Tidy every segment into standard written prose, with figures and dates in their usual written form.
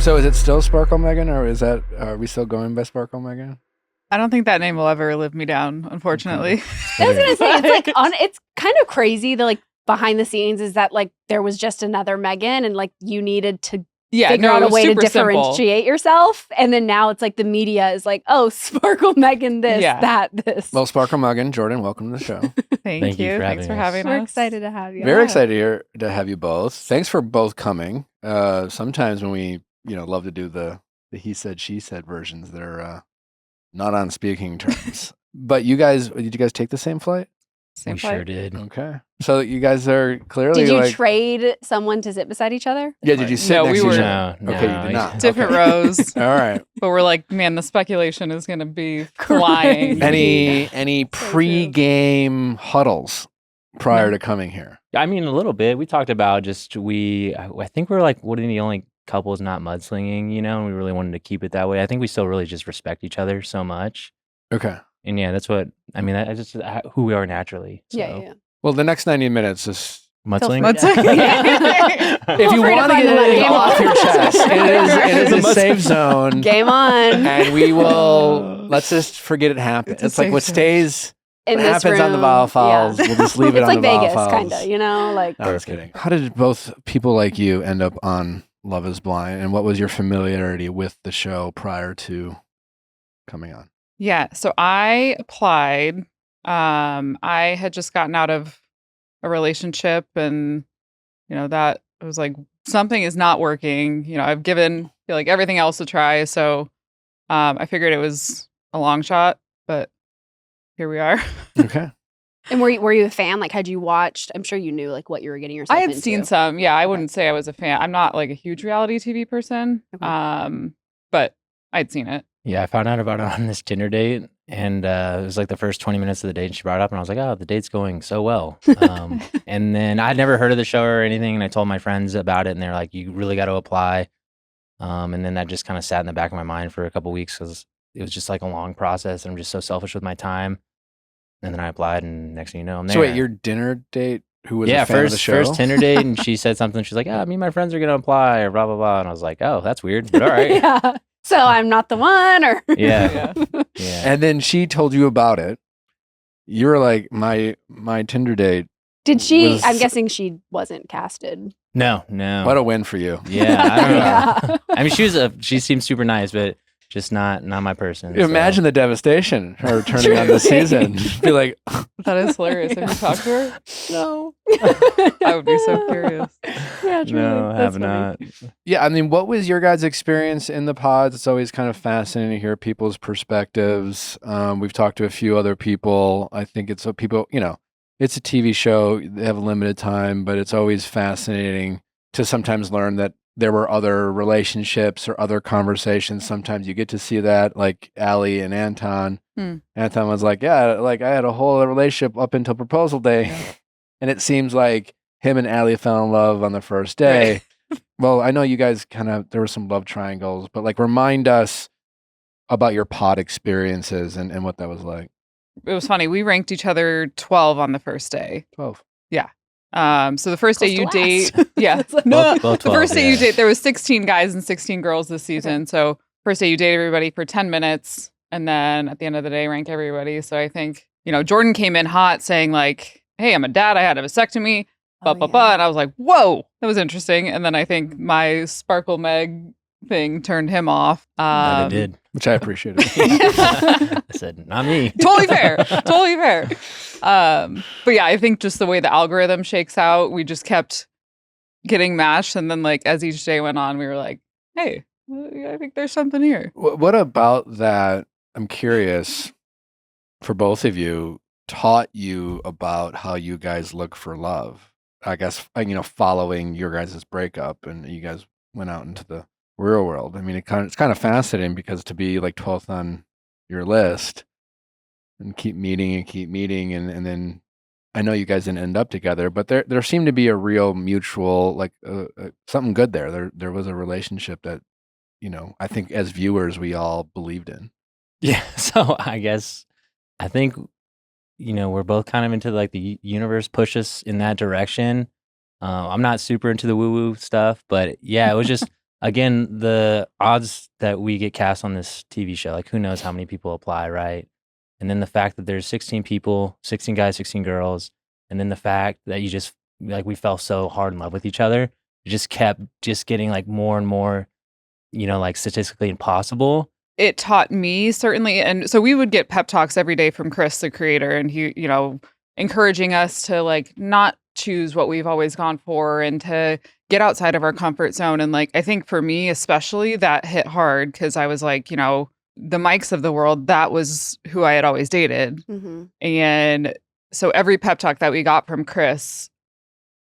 So is it still Sparkle Megan, or are we still going by Sparkle Megan? I don't think that name will ever live me down, unfortunately. I was gonna say it's kind of crazy. The behind the scenes is that there was just another Megan, and you needed to figure out a way to differentiate yourself. And then now it's the media is oh, Sparkle Megan this, this. Well, Sparkle Megan, Jordan, welcome to the show. Thank you. Thanks for having us. We're excited to have you. Very excited to have you both. Thanks for both coming. Sometimes when we love to do the he said, she said versions, they're not on speaking terms. But did you guys take the same flight? Same flight? Sure did. Okay. So you guys are clearly Did you trade someone to sit beside each other? Yeah, did you sit next to each other? No, Okay, you did not. Different rows. All right. But we're man, the speculation is going to be flying. Any pre-game huddles prior to coming here? I mean, a little bit. We talked about I think we're one of the only couples not mudslinging, and we really wanted to keep it that way. I think we still really just respect each other so much. Okay. And yeah, that's what, I mean, that's just who we are naturally. So. Yeah. Well, the next 90 minutes is mudslinging. If you want to get it off your chest, it is a safe zone. Game on. And we will, let's just forget it happened. It's like what stays... In what this happens room, on the Viall Files, we'll just leave it on the Viall Files. It's Vegas, kind of, No, I was kidding. How did both people like you end up on Love is Blind, and what was your familiarity with the show prior to coming on? Yeah, so I applied. I had just gotten out of a relationship, and that it was something is not working. I've given everything else a try, so I figured it was a long shot, but here we are. Okay. And were you a fan? Had you watched? I'm sure you knew what you were getting yourself into. I had seen some. Yeah, I wouldn't say I was a fan. I'm not a huge reality TV person. Okay. But I'd seen it. Yeah, I found out about it on this Tinder date, and it was the first 20 minutes of the date, and she brought it up, and I was like, oh, the date's going so well. And then I'd never heard of the show or anything, and I told my friends about it, and they're like, you really got to apply. And then that just kind of sat in the back of my mind for a couple weeks because it was just a long process, and I'm just so selfish with my time. And then I applied, and next thing you know, I'm there. So wait, your dinner date, who was a fan of the show? First Tinder date, and she said something. She's like, me and my friends are going to apply, or blah, blah, blah. And I was like, oh, that's weird, but all right. Yeah. So I'm not the one, or... Yeah. And then she told you about it. You were like, my Tinder date. Did she... I'm guessing she wasn't casted. No. What a win for you. Yeah, I don't know. I mean, she seemed super nice, but just not my person. Imagine the devastation her turning on the season. Be like, that is hilarious. Have you talked to her? No. I would be so curious. Yeah, truly. No, I have not. Yeah, I mean, what was your guys' experience in the pods? It's always kind of fascinating to hear people's perspectives. We've talked to a few other people. I think it's what people, it's a TV show. They have a limited time, but it's always fascinating to sometimes learn that there were other relationships or other conversations. Sometimes you get to see that, like Allie and Anton. Anton was like, yeah, I had a whole other relationship up until proposal day. Yeah. And it seems like him and Allie fell in love on the first day. Right. Well, I know you guys there were some love triangles, but remind us about your pod experiences and what that was like. It was funny. We ranked each other 12 on the first day. 12. Yeah. So the first day you date, both the 12, first day you date, there was 16 guys and 16 girls this season. Okay. So first day you date everybody for 10 minutes, and then at the end of the day, rank everybody. So I think, Jordan came in hot saying hey, I'm a dad. I had a vasectomy, and I was like, whoa, that was interesting. And then I think my Sparkle Meg thing turned him off. It did. Which I appreciated. I said, not me. Totally fair. But yeah, I think just the way the algorithm shakes out, we just kept getting matched. And then as each day went on, we were like, hey, I think there's something here. What about that? I'm curious, for both of you, taught you about how you guys look for love? I guess, following your guys' breakup and you guys went out into the real world. I mean, it's kind of fascinating because to be 12th on your list and keep meeting and then I know you guys didn't end up together, but there seemed to be a real mutual something good there. There was a relationship that I think as viewers we all believed in. Yeah, so I think we're both kind of into the universe push us in that direction. I'm not super into the woo-woo stuff, but yeah, it was just again, the odds that we get cast on this TV show, like who knows how many people apply, right? And then the fact that there's 16 people, 16 guys, 16 girls, and then the fact that you just like we fell so hard in love with each other, it just kept just getting like more and more, like statistically impossible. It taught me certainly, and so we would get pep talks every day from Chris, the creator, and he, encouraging us to like not choose what we've always gone for and to get outside of our comfort zone. And like, I think for me, especially that hit hard because I was like, the Mikes of the world, that was who I had always dated. Mm-hmm. And so every pep talk that we got from Chris,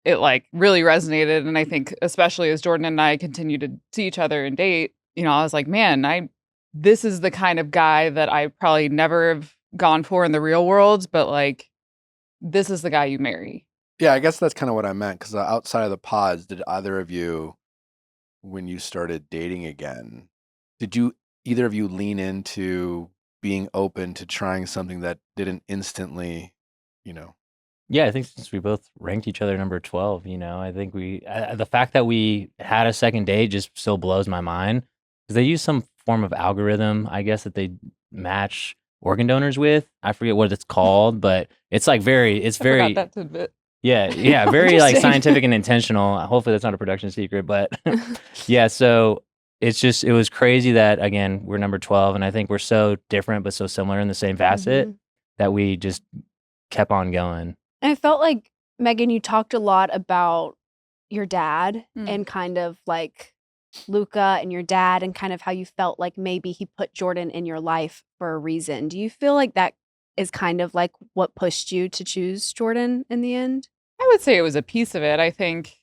it like really resonated. And I think especially as Jordan and I continue to see each other and date, I was like, man, this is the kind of guy that I probably never have gone for in the real world, but like, this is the guy you marry. Yeah, I guess that's kind of what I meant. Because outside of the pods, did either of you, when you started dating again, did either of you lean into being open to trying something that didn't instantly, Yeah, I think since we both ranked each other number 12, I think the fact that we had a second date just still blows my mind because they use some form of algorithm, I guess, that they match organ donors with. I forget what it's called, but it's like very. I forgot that tidbit. Yeah, very like scientific and intentional. Hopefully that's not a production secret, but yeah, so it was crazy that again, we're number 12 and I think we're so different but so similar in the same facet that we just kept on going. And I felt like, Megan, you talked a lot about your dad and kind of like Luca and your dad and kind of how you felt like maybe he put Jordan in your life for a reason. Do you feel like that is kind of like what pushed you to choose Jordan in the end? I would say it was a piece of it. I think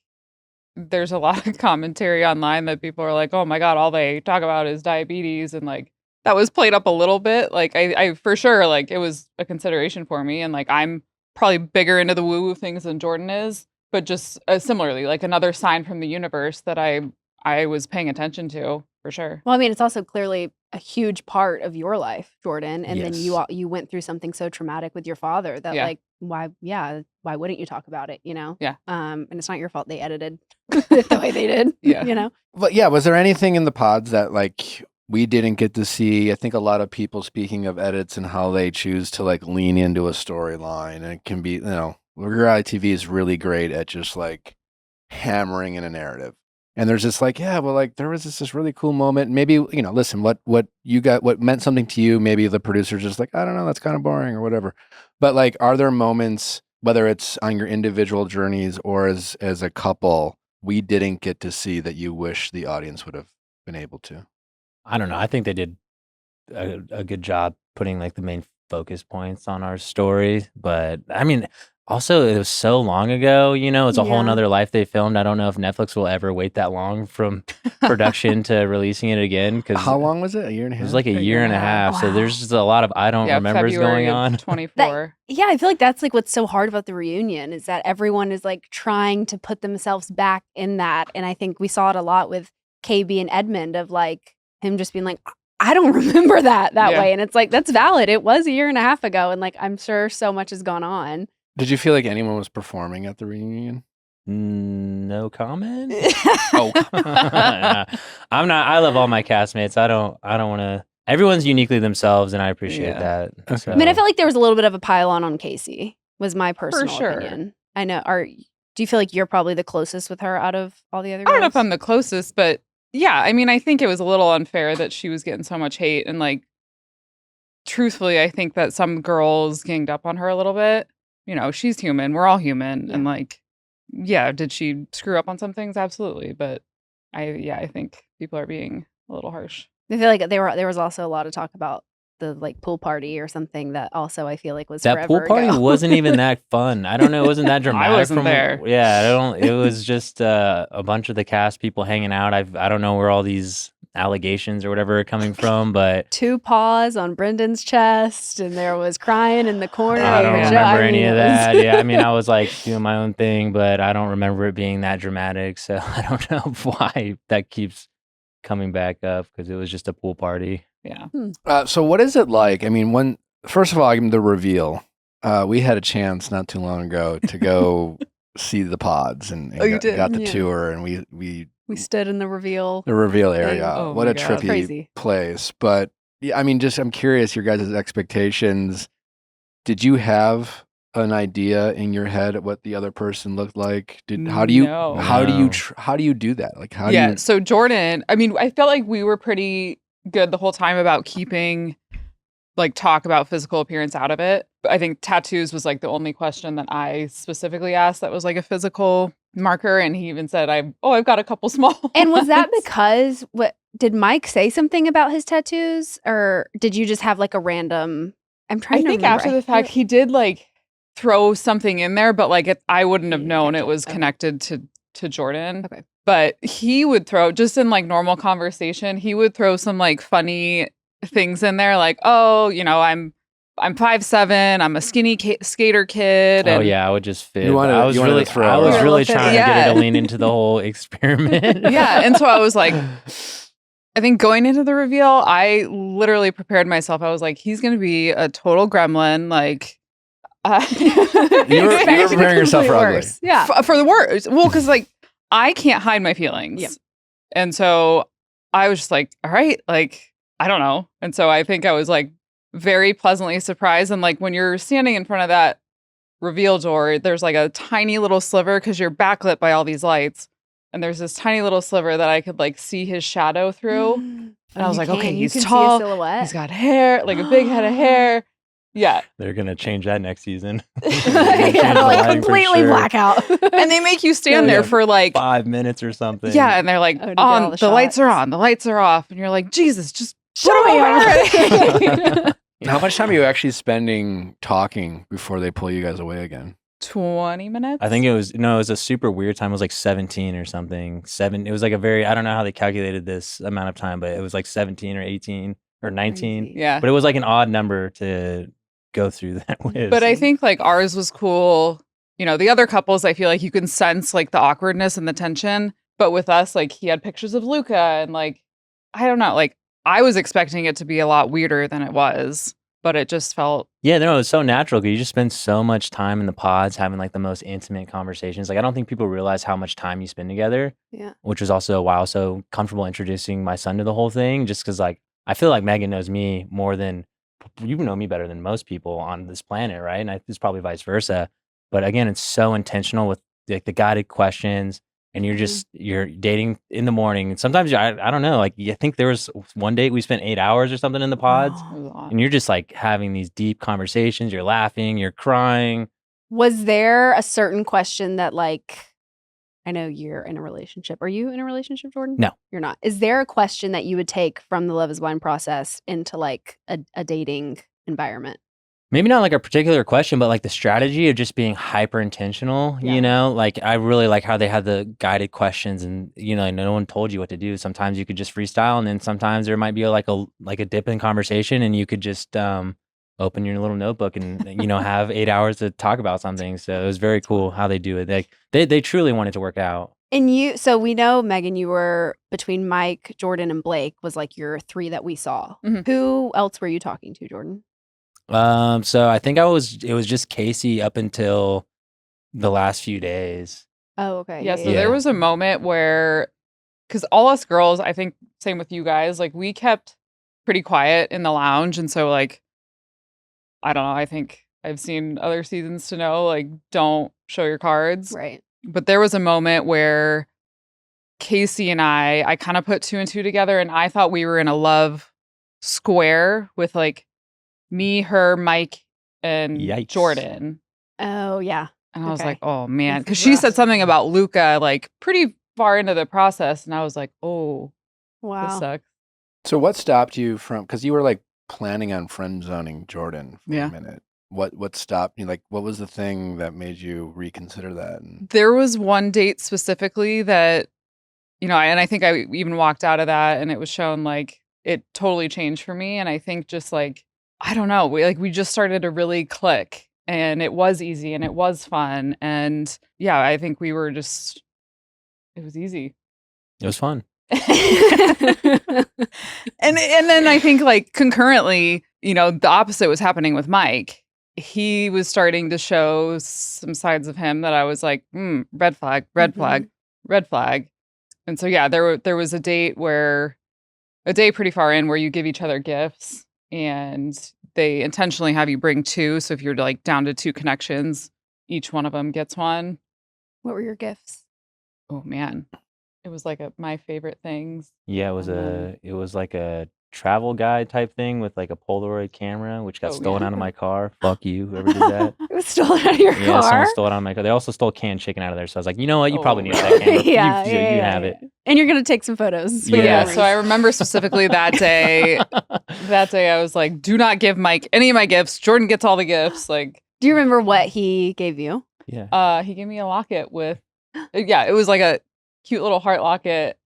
there's a lot of commentary online that people are like, oh my God, all they talk about is diabetes. And like, that was played up a little bit. Like I for sure, like it was a consideration for me. And like, I'm probably bigger into the woo-woo things than Jordan is, but just similarly, like another sign from the universe that I was paying attention to for sure. Well, I mean, it's also clearly a huge part of your life, Jordan. And Yes. then you went through something so traumatic with your father that like, why wouldn't you talk about it, Yeah. And it's not your fault they edited it the way they did, Yeah. But yeah, was there anything in the pods that like we didn't get to see? I think a lot of people, speaking of edits and how they choose to like lean into a storyline, and it can be, reality TV is really great at just like hammering in a narrative. And there's just like, yeah, well, like there was this really cool moment. Maybe, listen, what you got, what meant something to you, maybe the producer's just like, I don't know, that's kind of boring or whatever. But like, are there moments, whether it's on your individual journeys or as a couple, we didn't get to see that you wish the audience would have been able to? I don't know. I think they did a good job putting like the main focus points on our story. But I mean, also it was so long ago, it's a whole nother life they filmed. I don't know if Netflix will ever wait that long from production to releasing it again. How long was it? A year and a half? It was like a year and a half. Wow. So there's just a lot of I don't remembers February going on. 24. I feel like that's like what's so hard about the reunion is that everyone is like trying to put themselves back in that. And I think we saw it a lot with KB and Edmund of like him just being like, I don't remember that way. And it's like, that's valid. It was a year and a half ago. And like, I'm sure so much has gone on. Did you feel like anyone was performing at the reunion? No comment. I'm not. I love all my castmates. I don't want to. Everyone's uniquely themselves, and I appreciate that. Okay. So. I mean, I felt like there was a little bit of a pile on Casey. Was my personal sure. opinion. I know. Do you feel like you're probably the closest with her out of all the other I girls? don't know if I'm the closest, but yeah, I mean, I think it was a little unfair that she was getting so much hate. And like, truthfully, I think that some girls ganged up on her a little bit. She's human. We're all human. Yeah. And like, yeah, did she screw up on some things? Absolutely. But I think people are being a little harsh. I feel like there was also a lot of talk about the like pool party or something that also I feel like was that forever pool party ago. wasn't even that fun. I don't know. It wasn't that dramatic. I wasn't there. Yeah, I don't. It was just a bunch of the cast people hanging out. I don't know where all these allegations or whatever are coming from, but 2 paws on Brendan's chest, and there was crying in the corner. I don't Yeah, remember I mean, any of it was- that. Yeah, I mean, I was like doing my own thing, but I don't remember it being that dramatic. So I don't know why that keeps coming back up because it was just a pool party. Yeah. So what is it like? I mean, first of all, the reveal. We had a chance not too long ago to go see the pods and Oh, you did? got the Yeah. tour, and we We stood in the reveal. The reveal area. Oh what my a God. trippy Crazy. place. But yeah, I mean, I'm curious, your guys' expectations. Did you have an idea in your head of what the other person looked like? How do you do that? Like, how do you? So Jordan, I mean, I felt like we were pretty good the whole time about keeping like talk about physical appearance out of it. But I think tattoos was like the only question that I specifically asked that was like a physical marker. And he even said, I've got a couple small And was that ones. because did Mike say something about his tattoos, or did you just have like a random? I'm trying to think remember. after the fact, he did like throw something in there, but like I wouldn't have known Gotcha. it was Okay. connected to Jordan. Okay. But he would throw, just in like normal conversation, he would throw some like funny things in there, like, oh, I'm 5'7", I'm a skinny skater kid. Oh And yeah, I would just fit. You wanted I to- was you wanted really, to throw I was it. really trying to get her Yeah. to lean into the whole experiment. yeah. And so I was like, I think going into the reveal, I literally prepared myself. I was like, he's going to be a total gremlin. Like, You were preparing yourself for ugly. Worse. Yeah. for the worst. Well, because like I can't hide my feelings. Yep. And so I was just like, all right, like, I don't know. And so I think I was like very pleasantly surprised. And like when you're standing in front of that reveal door, there's like a tiny little sliver because you're backlit by all these lights. And there's this tiny little sliver that I could like see his shadow through. And I was like, okay, You he's can see a tall. silhouette. He's got hair, like a big head of hair. Yeah. They're gonna change that next season. yeah, the like lighting for completely sure. blackout. And they make you stand there for like 5 minutes or something. yeah, and they're like, Oh, to get all on the the lights are shots. on, the lights are off, and you're like, Jesus, just Show put 'em me on already. How much time are you actually spending talking before they pull you guys away again? 20 minutes. I think it was a super weird time. It was like 17 or something. It was like a very, I don't know how they calculated this amount of time, but it was like 17 or 18 or 19. Crazy. Yeah. But it was like an odd number to go through that with. But I think like ours was cool. The other couples, I feel like you can sense like the awkwardness and the tension. But with us, like he had pictures of Luca and like, I don't know, like I was expecting it to be a lot weirder than it was, but it just felt. Yeah, no, it was so natural because you just spend so much time in the pods having like the most intimate conversations. Like I don't think people realize how much time you spend together. Yeah. Which was also why I was so comfortable introducing my son to the whole thing, just because like I feel like Megan knows me more than you know me better than most people on this planet, right? And it's probably vice versa. But again, it's so intentional with like the guided questions, and you're dating in the morning. And sometimes I don't know, like I think there was one date we spent 8 hours or something in the pods, It was a lot. and you're just like having these deep conversations. You're laughing, you're crying. Was there a certain question that like, I know you're in a relationship. Are you in a relationship, Jordan? No. You're not. Is there a question that you would take from the Love is Blind process into like a dating environment? Maybe not like a particular question, but like the strategy of just being hyper intentional, Yeah. like I really like how they had the guided questions and, no one told you what to do. Sometimes you could just freestyle, and then sometimes there might be like a dip in conversation, and you could just open your little notebook and, have 8 hours to talk about something. So it was very cool how they do it. They truly wanted to work out. And so we know, Megan, you were between Mike, Jordan, and Blake was like your three that we saw. Mhm. Who else were you talking to, Jordan? So I think it was just Casey up until the last few days. Oh, okay. Yeah, so Yeah. there was a moment where, because all us girls, I think same with you guys, like we kept pretty quiet in the lounge. And so like, I don't know, I think I've seen other seasons to know, like, don't show your cards. Right. But there was a moment where Casey and I kind of put two and two together, and I thought we were in a love square with like me, her, Mike, and Yikes. Jordan. Oh, yeah. And I was Okay. like, oh man, This because is she rough. said something about Luca like pretty far into the process, and I was like, oh, this Wow. sucks. So what stopped you from, because you were like planning on friend zoning Jordan for Yeah. a minute. What stopped you? Like, what was the thing that made you reconsider that? And There was one date specifically that, and I think I even walked out of that, and it was shown like it totally changed for me. And I think just like, I don't know, we just started to really click, and it was easy and it was fun. And yeah, I think it was easy. It was fun. And then I think like concurrently, the opposite was happening with Mike. He was starting to show some sides of him that I was like, red flag, red Mhm. flag, red flag. And so, yeah, there was a day pretty far in where you give each other gifts, and they intentionally have you bring two. So if you're like down to 2 connections, each one of them gets one. What were your gifts? Oh man, it was like my favorite things. Yeah, it was like a travel guide type thing with like a Polaroid camera, which got stolen out of my car. Fuck you, whoever did that. It was stolen out of your car? Yeah, someone stole it out of my car. They also stole canned chicken out of there. So I was like, you know what? You probably need that camera. You have it. And you're going to take some photos. Yeah, so I remember specifically that day. That day I was like, do not give Mike any of my gifts. Jordan gets all the gifts. Like, do you remember what he gave you? Yeah. He gave me a locket with, it was like a cute little heart locket.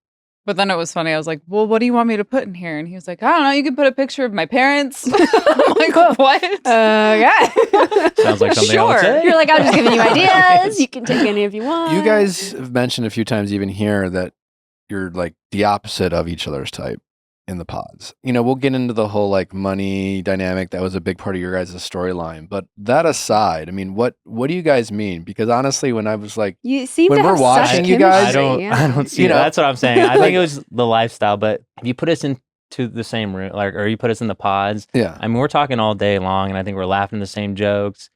But then it was funny. I was like, well, what do you want me to put in here? And he was like, I don't know. You can put a picture of my parents. I'm like, what? Okay. Sounds like something I would say. You're like, I'm just giving you ideas. You can take any if you want. You guys have mentioned a few times even here that you're like the opposite of each other's type in the pods. You know, we'll get into the whole like money dynamic. That was a big part of your guys' storyline. But that aside, I mean, what do you guys mean? Because honestly, when I was like, you seem when to we're have watching such you guys, I don't see that. That's what I'm saying. I think it was the lifestyle. But if you put us into the same room, like, or you put us in the pods, I mean, we're talking all day long, and I think we're laughing the same jokes.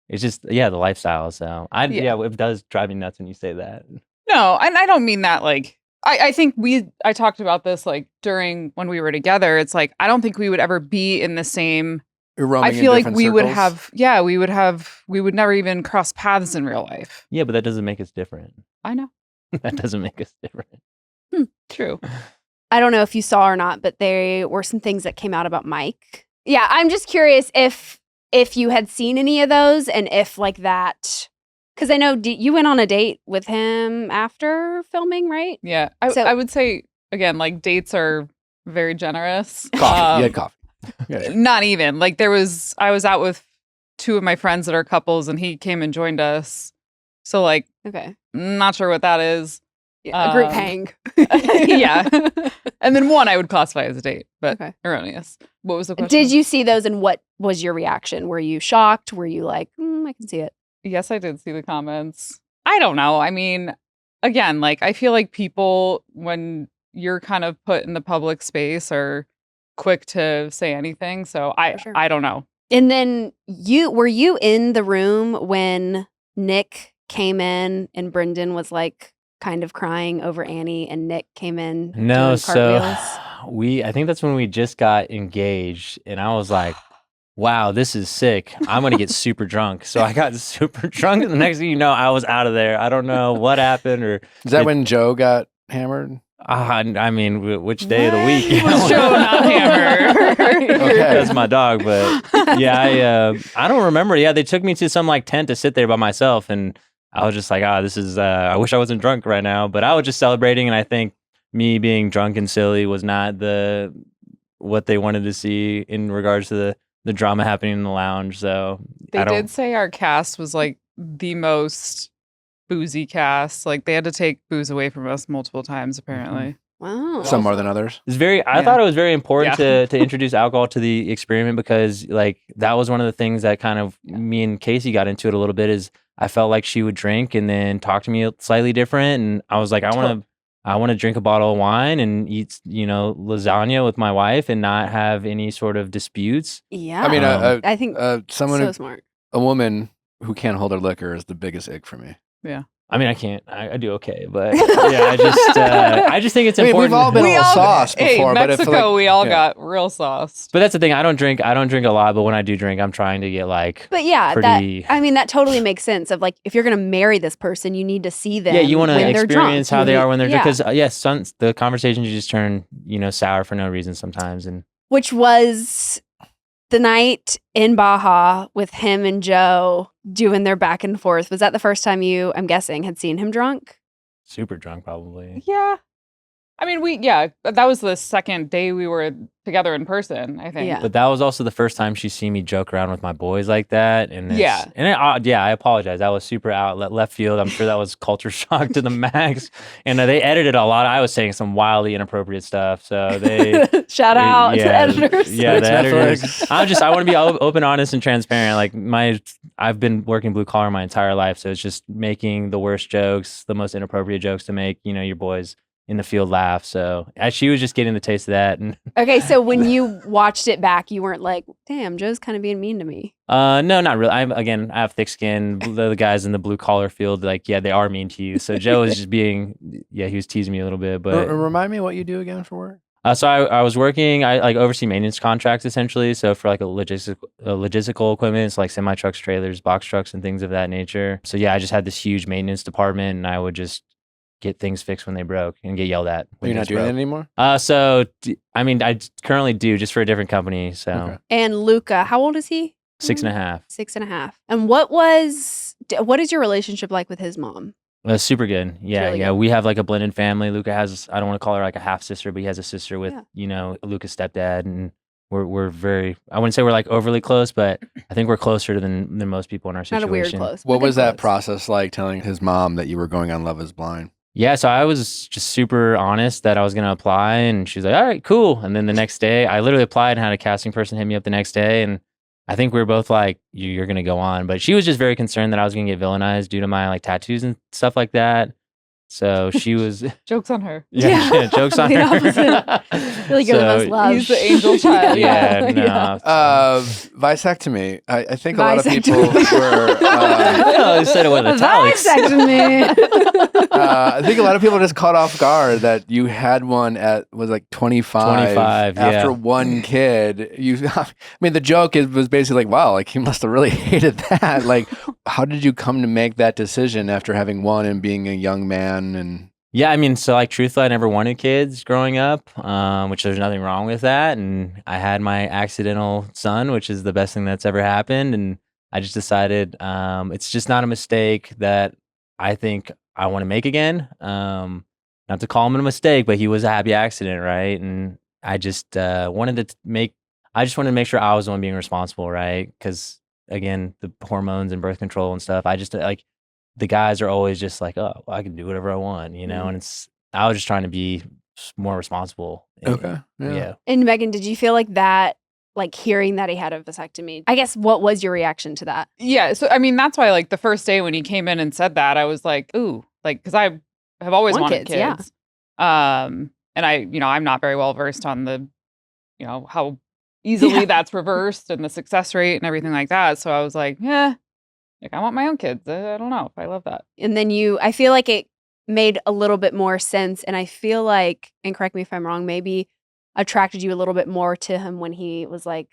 It's just, the lifestyle. So it does drive me nuts when you say that. No, and I don't mean that like. I think I talked about this like during when we were together. It's like, I don't think we would ever be in the same. I feel like we would have, we would never even cross paths in real life. Yeah, but that doesn't make us different. I know. That doesn't make us different. True. I don't know if you saw or not, but there were some things that came out about Mike. Yeah, I'm just curious if you had seen any of those and if like that. Because I know you went on a date with him after filming, right? Yeah. I would say, again, like dates are very generous. Coffee. You had coffee. Not even. Like I was out with 2 of my friends that are couples and he came and joined us. So like, okay, not sure what that is. Yeah, a group hang. Yeah. And then 1 I would classify as a date, but erroneous. What was the question? Did you see those and what was your reaction? Were you shocked? Were you like, I can see it? Yes, I did see the comments. I don't know. I mean, again, like I feel like people, when you're kind of put in the public space, are quick to say anything. So I don't know. And then were you in the room when Nick came in and Brendan was like kind of crying over Annie and Nick came in? No, so I think that's when we just got engaged and I was like, wow, this is sick. I'm going to get super drunk. So I got super drunk. And the next thing you know, I was out of there. I don't know what happened. Or is that when Joe got hammered? I mean, which day of the week? Was Joe not hammered? Okay. That's my dog. But yeah, I don't remember. Yeah, they took me to some like tent to sit there by myself. And I was just like, this is, I wish I wasn't drunk right now. But I was just celebrating. And I think me being drunk and silly was not what they wanted to see in regards to the drama happening in the lounge. So they did say our cast was like the most boozy cast. Like they had to take booze away from us multiple times, apparently. Wow. Some more than others. It's I thought it was very important to introduce alcohol to the experiment because like that was one of the things that kind of me and Casey got into it a little bit is I felt like she would drink and then talk to me slightly different. And I was like, I want to drink a bottle of wine and eat, lasagna with my wife and not have any sort of disputes. Yeah. I mean, I think someone so smart. A woman who can't hold her liquor is the biggest ick for me. Yeah. I mean, I can't. I do okay, but yeah, I just think it's important. We've all been all sauced before, but Mexico, we all got real sauced. But that's the thing. I don't drink a lot, but when I do drink, I'm trying to get like. But yeah, that totally makes sense. Of like, if you're gonna marry this person, you need to see them. Yeah, you want to experience how they are when they're drunk. Because the conversations just turn sour for no reason sometimes, and which was the night in Baja with him and Joe doing their back and forth. Was that the first time you, I'm guessing, had seen him drunk? Super drunk, probably. Yeah. I mean, that was the second day we were together in person, I think. Yeah. But that was also the first time she's seen me joke around with my boys like that. And I apologize. That was super left field. I'm sure that was culture shock to the max. And they edited a lot. I was saying some wildly inappropriate stuff. So they shout out to the editors. Yeah, the editors. I want to be open, honest, and transparent. Like I've been working blue collar my entire life. So it's just making the worst jokes, the most inappropriate jokes to make, your boys in the field laugh. So she was just getting the taste of that. And okay, so when you watched it back, you weren't like, damn, Joe's kind of being mean to me. No, not really. I have thick skin. The guys in the blue collar field, like, yeah, they are mean to you. So Joe was just being, he was teasing me a little bit. But remind me what you do again for work. So I was working, I like oversee maintenance contracts essentially. So for like a logistical equipment, it's like semi trucks, trailers, box trucks, and things of that nature. So yeah, I just had this huge maintenance department, and I would just get things fixed when they broke and get yelled at. You're not doing that anymore? I mean, I currently do, just for a different company. So. Okay. And Luca, how old is he? 6.5. 6.5. And what is your relationship like with his mom? Super good. Yeah, really yeah. good. We have like a blended family. Luca has, I don't want to call her like a half sister, but he has a sister with, Luca's stepdad, and we're very, I wouldn't say we're like overly close, but I think we're closer than most people in our situation. Not a weird close. What was that process like, telling his mom that you were going on Love Is Blind? Yeah, so I was just super honest that I was going to apply, and she was like, all right, cool. And then the next day, I literally applied and had a casting person hit me up the next day, and I think we were both like, you're going to go on. But she was just very concerned that I was going to get villainized due to my like tattoos and stuff like that. So she was... Jokes on her. Yeah, jokes on her. Really good with love. He's the angel child. Yeah, no. Vasectomy. I think a lot of people were... I said it with italics. Vasectomy. I think a lot of people just caught off guard that you had one was like 25 after one kid. I mean, the joke was basically like, wow, like he must have really hated that. Like, how did you come to make that decision after having one and being a young man? And yeah, I mean, so like truthfully, I never wanted kids growing up, which there's nothing wrong with that. And I had my accidental son, which is the best thing that's ever happened. And I just decided it's just not a mistake that I think I want to make again. Not to call him a mistake, but he was a happy accident, right? And I just wanted to make sure I was the one being responsible, right? Because again, the hormones and birth control and stuff, I just like, the guys are always just like, oh, I can do whatever I want, you know? And I was just trying to be more responsible. Okay. Yeah. And Megan, did you feel like that, like hearing that he had a vasectomy? I guess, what was your reaction to that? Yeah. So, I mean, that's why like the first day when he came in and said that, I was like, ooh, like, cause I have always wanted kids. Yeah. And I'm not very well versed on the, how easily that's reversed and the success rate and everything like that. So I was like, yeah. Like, I want my own kids. I don't know if I love that. And then I feel like it made a little bit more sense. And I feel like, and correct me if I'm wrong, maybe attracted you a little bit more to him when he was like,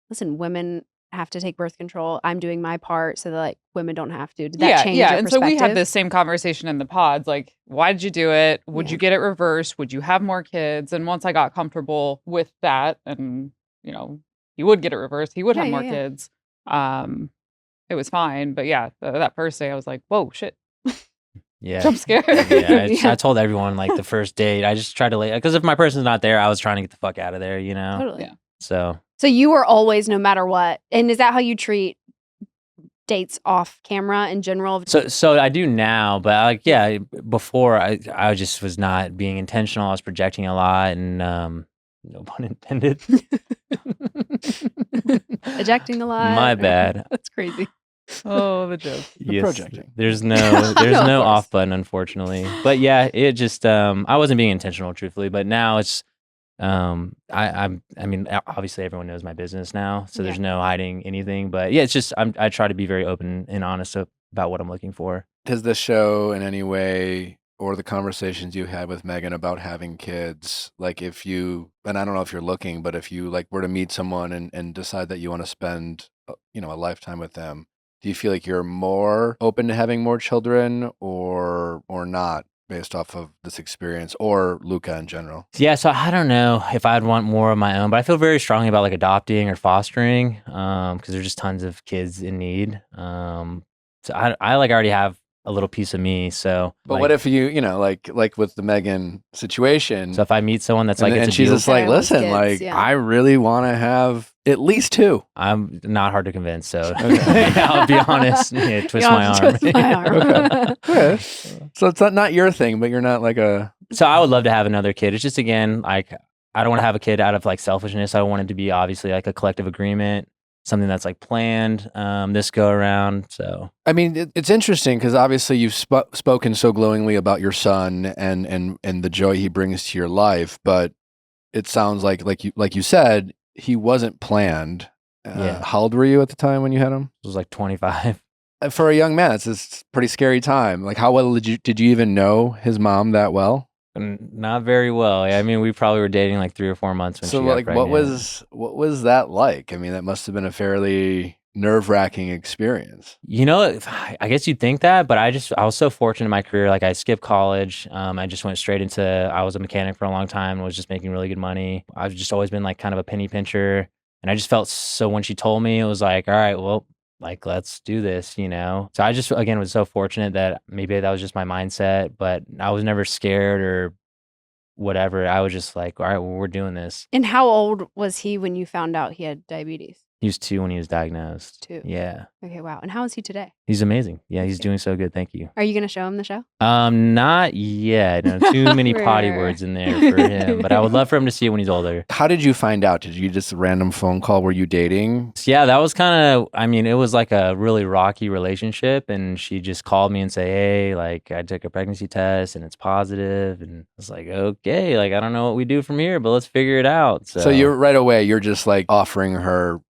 listen, women have to take birth control. I'm doing my part so that like women don't have to. Did that change your and perspective? So we had this same conversation in the pods. Like, why did you do it? Would you get it reversed? Would you have more kids? And once I got comfortable with that and, he would get it reversed, he would have more kids. It was fine, but that first day I was like, "Whoa, shit!" Yeah, jump scare. I told everyone like the first date. I just tried to because if my person's not there, I was trying to get the fuck out of there, Totally. Yeah. So you were always, no matter what, and is that how you treat dates off camera in general? So I do now, but before I just was not being intentional. I was projecting a lot, and no pun intended. Ejecting a lot. My bad. That's crazy. Oh, the joke. Yes, projecting. There's no off button, unfortunately. But yeah, it just I wasn't being intentional, truthfully. But now it's I mean, obviously everyone knows my business now, so there's no hiding anything. But yeah, it's just I try to be very open and honest about what I'm looking for. Does the show in any way, or the conversations you had with Megan about having kids, like if you, and I don't know if you're looking, but if you like were to meet someone and decide that you want to spend a lifetime with them, do you feel like you're more open to having more children or not, based off of this experience, or Luca in general? Yeah, so I don't know if I'd want more of my own, but I feel very strongly about like adopting or fostering, because there's just tons of kids in need. So I like already have a little piece of me. So, but what if you like with the Megan situation? So if I meet someone that's like, and she's just like, listen, like I really want to have at least two. I'm not hard to convince, so I'll be honest. Yeah, twist my arm. Okay. So it's not your thing, but you're not like a. So I would love to have another kid. It's just, again, like I don't want to have a kid out of like selfishness. I want it to be obviously like a collective agreement. something that's like planned this go around. So I mean, it's interesting because obviously you've spoken so glowingly about your son and the joy he brings to your life, but it sounds like you said he wasn't planned. Yeah. How old were you at the time when you had him? it was like 25. For a young man, it's a pretty scary time. Like, how well did you even know his mom that well? Not very well. I mean, we probably were dating like 3 or 4 months when she got like, pregnant. what was that like? I mean, that must have been a fairly nerve-wracking experience. You know, I guess you'd think that, but I was so fortunate in my career. Like, I skipped college. I just went straight into, I was a mechanic for a long time and was just making really good money. I've just always been like kind of a penny pincher. And I just felt, so when she told me, it was like, all right, well, like, let's do this, you know? So I just, again, was so fortunate that maybe that was just my mindset, but I was never scared or whatever. I was just like, all right, well, we're doing this. And how old was he when you found out he had diabetes? He was 2 when he was diagnosed. 2. Yeah. Okay, wow. And how is he today? He's amazing. Yeah, he's doing so good. Thank you. Are you going to show him the show? Not yet. No, too many potty words in there for him, but I would love for him to see it when he's older. How did you find out? Did you just a random phone call? Were you dating? Yeah, that was kind of, I mean, it was like a really rocky relationship, and she just called me and say, hey, like, I took a pregnancy test and it's positive, and I was like, okay, like, I don't know what we do from here, but let's figure it out. So you're right away, you're just like offering her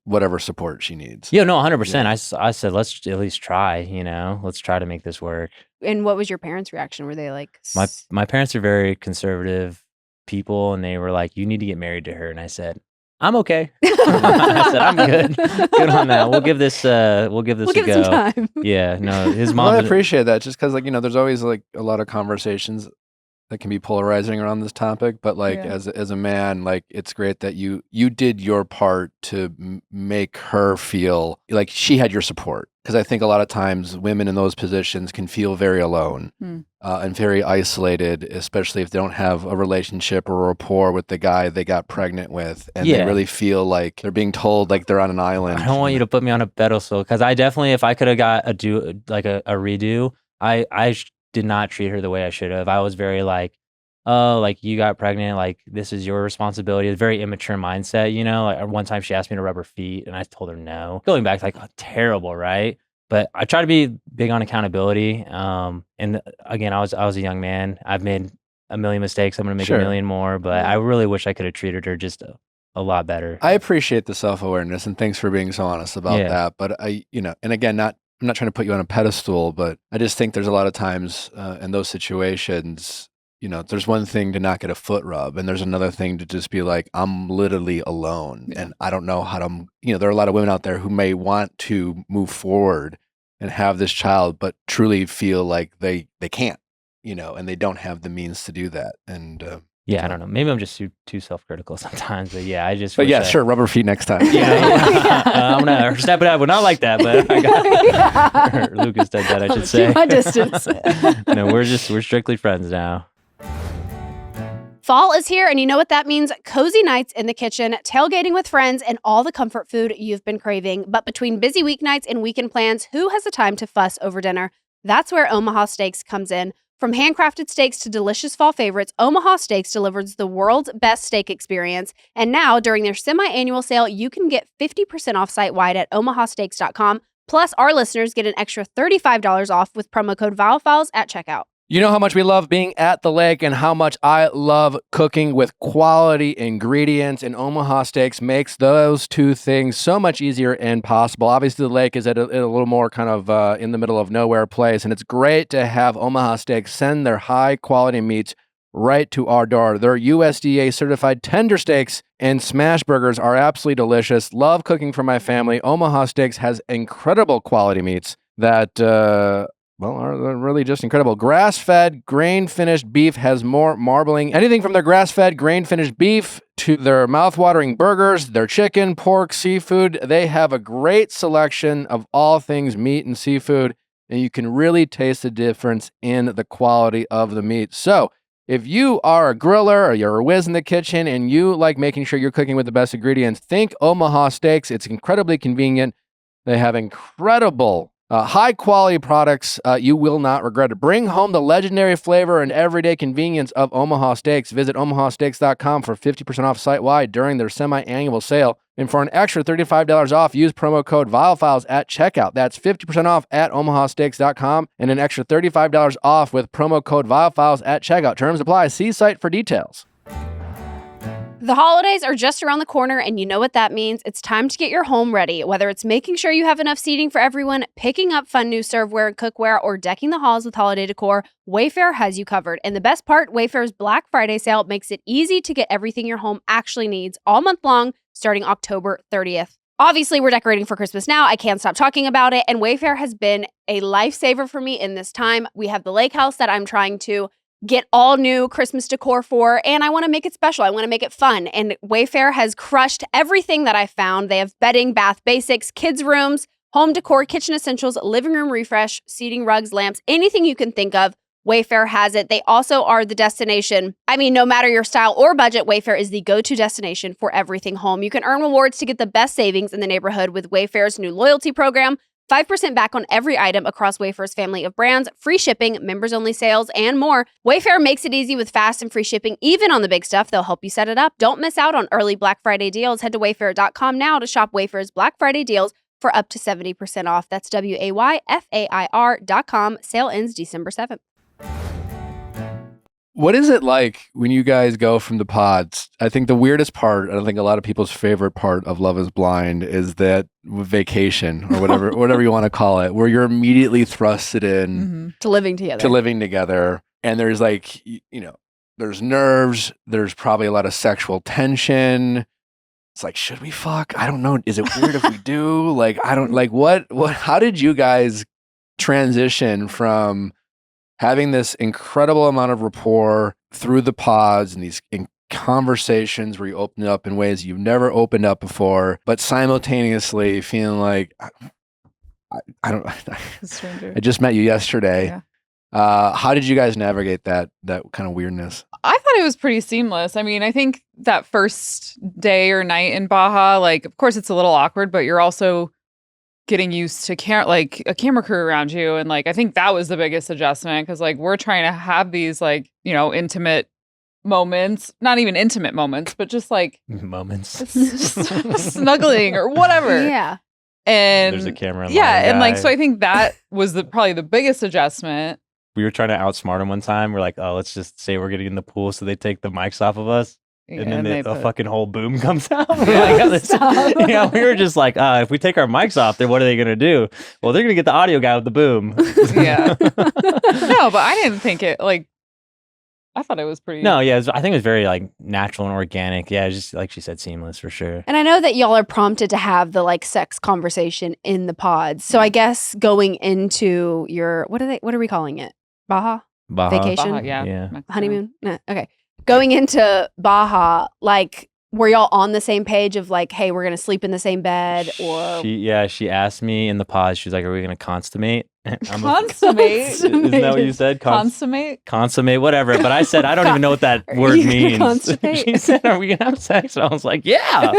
whatever support she needs. Yeah, no, 100%. Yeah. I said, let's at least try, you know, let's try to make this work. And what was your parents' reaction? Were they like... My parents are very conservative people, and they were like, you need to get married to her. And I said, I'm okay. I said, I'm good. Good on that. We'll give this a go. Some time. Yeah, no, his mom. Well, I appreciate that, just because, like, you know, there's always like a lot of conversations that can be polarizing around this topic, but like as a man, like, it's great that you did your part to make her feel like she had your support, because I think a lot of times women in those positions can feel very alone and very isolated, especially if they don't have a relationship or a rapport with the guy they got pregnant with, and they really feel like they're being told like they're on an island. I don't want you to put me on a pedestal, because I definitely, if I could have got a redo, I did not treat her the way I should have. I was very like, oh, like, you got pregnant, like, this is your responsibility. It's a very immature mindset, you know? Like, one time she asked me to rub her feet, and I told her no. Going back, like, terrible, right? But I try to be big on accountability. And again, I was a young man. I've made a million mistakes. I'm going to make a million more, but I really wish I could have treated her just a lot better. I appreciate the self-awareness, and thanks for being so honest about that. But and again, I'm not trying to put you on a pedestal, but I just think there's a lot of times in those situations, you know, there's one thing to not get a foot rub, and there's another thing to just be like, I'm literally alone, and I don't know how to, you know, there are a lot of women out there who may want to move forward and have this child, but truly feel like they can't, you know, and they don't have the means to do that. And I don't know. Maybe I'm just too self-critical sometimes, but yeah, I just. But yeah, sure, rubber feet next time. I'm gonna step it up, but not like that. But I got Lucas did that, I should say. Keep my distance. No, we're strictly friends now. Fall is here, and you know what that means? Cozy nights in the kitchen, tailgating with friends, and all the comfort food you've been craving. But between busy weeknights and weekend plans, who has the time to fuss over dinner? That's where Omaha Steaks comes in. From handcrafted steaks to delicious fall favorites, Omaha Steaks delivers the world's best steak experience. And now, during their semi-annual sale, you can get 50% off site-wide at omahasteaks.com. Plus, our listeners get an extra $35 off with promo code Viall Files at checkout. You know how much we love being at the lake and how much I love cooking with quality ingredients, and Omaha Steaks makes those two things so much easier and possible. Obviously, the lake is at a little more kind of in the middle of nowhere place, and it's great to have Omaha Steaks send their high-quality meats right to our door. Their USDA certified tender steaks and smash burgers are absolutely delicious. Love cooking for my family. Omaha Steaks has incredible quality meats that are really just incredible. Grass-fed, grain-finished beef has more marbling. Anything from their grass-fed, grain-finished beef to their mouth-watering burgers, their chicken, pork, seafood. They have a great selection of all things meat and seafood, and you can really taste the difference in the quality of the meat. So, if you are a griller or you're a whiz in the kitchen and you like making sure you're cooking with the best ingredients, think Omaha Steaks. It's incredibly convenient. They have incredible high-quality products. You will not regret it. Bring home the legendary flavor and everyday convenience of Omaha Steaks. Visit omahasteaks.com for 50% off site-wide during their semi-annual sale. And for an extra $35 off, use promo code Viall Files at checkout. That's 50% off at omahasteaks.com and an extra $35 off with promo code Viall Files at checkout. Terms apply. See site for details. The holidays are just around the corner, and you know what that means. It's time to get your home ready. Whether it's making sure you have enough seating for everyone, picking up fun new serveware and cookware, or decking the halls with holiday decor, Wayfair has you covered. And the best part, Wayfair's Black Friday sale makes it easy to get everything your home actually needs all month long, starting October 30th. Obviously, we're decorating for Christmas now. I can't stop talking about it. And Wayfair has been a lifesaver for me in this time. We have the lake house that I'm trying to get all new Christmas decor for, and I want to make it special. I want to make it fun. And Wayfair has crushed everything that I found. They have bedding, bath basics, kids' rooms, home decor, kitchen essentials, living room refresh, seating, rugs, lamps, anything you can think of. Wayfair has it. They also are the destination. I mean, no matter your style or budget, Wayfair is the go-to destination for everything home. You can earn rewards to get the best savings in the neighborhood with Wayfair's new loyalty program. 5% back on every item across Wayfair's family of brands, free shipping, members-only sales, and more. Wayfair makes it easy with fast and free shipping, even on the big stuff. They'll help you set it up. Don't miss out on early Black Friday deals. Head to wayfair.com now to shop Wayfair's Black Friday deals for up to 70% off. That's WAYFAIR.com. Sale ends December 7th. What is it like when you guys go from the pods? I think the weirdest part, and I think a lot of people's favorite part of Love is Blind is that vacation or whatever you want to call it, where you're immediately thrusted in to living together. And there's like, there's nerves. There's probably a lot of sexual tension. It's like, should we fuck? I don't know. Is it weird if we do? Like, I don't like what, how did you guys transition from having this incredible amount of rapport through the pods and these conversations where you open up in ways you've never opened up before, but simultaneously feeling like, I just met you yesterday. Yeah. How did you guys navigate that kind of weirdness? I thought it was pretty seamless. I mean, I think that first day or night in Baja, like, of course it's a little awkward, but you're also getting used to a camera crew around you. And like, I think that was the biggest adjustment because like we're trying to have these like, intimate moments, not even intimate moments, but just like moments, snuggling or whatever. Yeah. And there's a camera. And like, so I think that was probably the biggest adjustment. We were trying to outsmart them one time. We're like, oh, let's just say we're getting in the pool. So they take the mics off of us. And then the fucking whole boom comes out. We were just like, if we take our mics off, then what are they going to do? Well, they're going to get the audio guy with the boom. Yeah. No, but I didn't think it, like, I thought it was pretty. No, yeah, I think it was very, like, natural and organic. Yeah, just like she said, seamless for sure. And I know that y'all are prompted to have the, like, sex conversation in the pods. So I guess going into your, what are we calling it? Baja? Vacation? Baja, yeah. Honeymoon? No, okay. Going into Baja, like, were y'all on the same page of like, hey, we're going to sleep in the same bed? Or she asked me in the pause, she's like, are we going to consummate? Consummate? Isn't that what you said? Consummate? Consummate, whatever. But I said, I don't even know what that word means. She said, are we going to have sex? And I was like, yeah.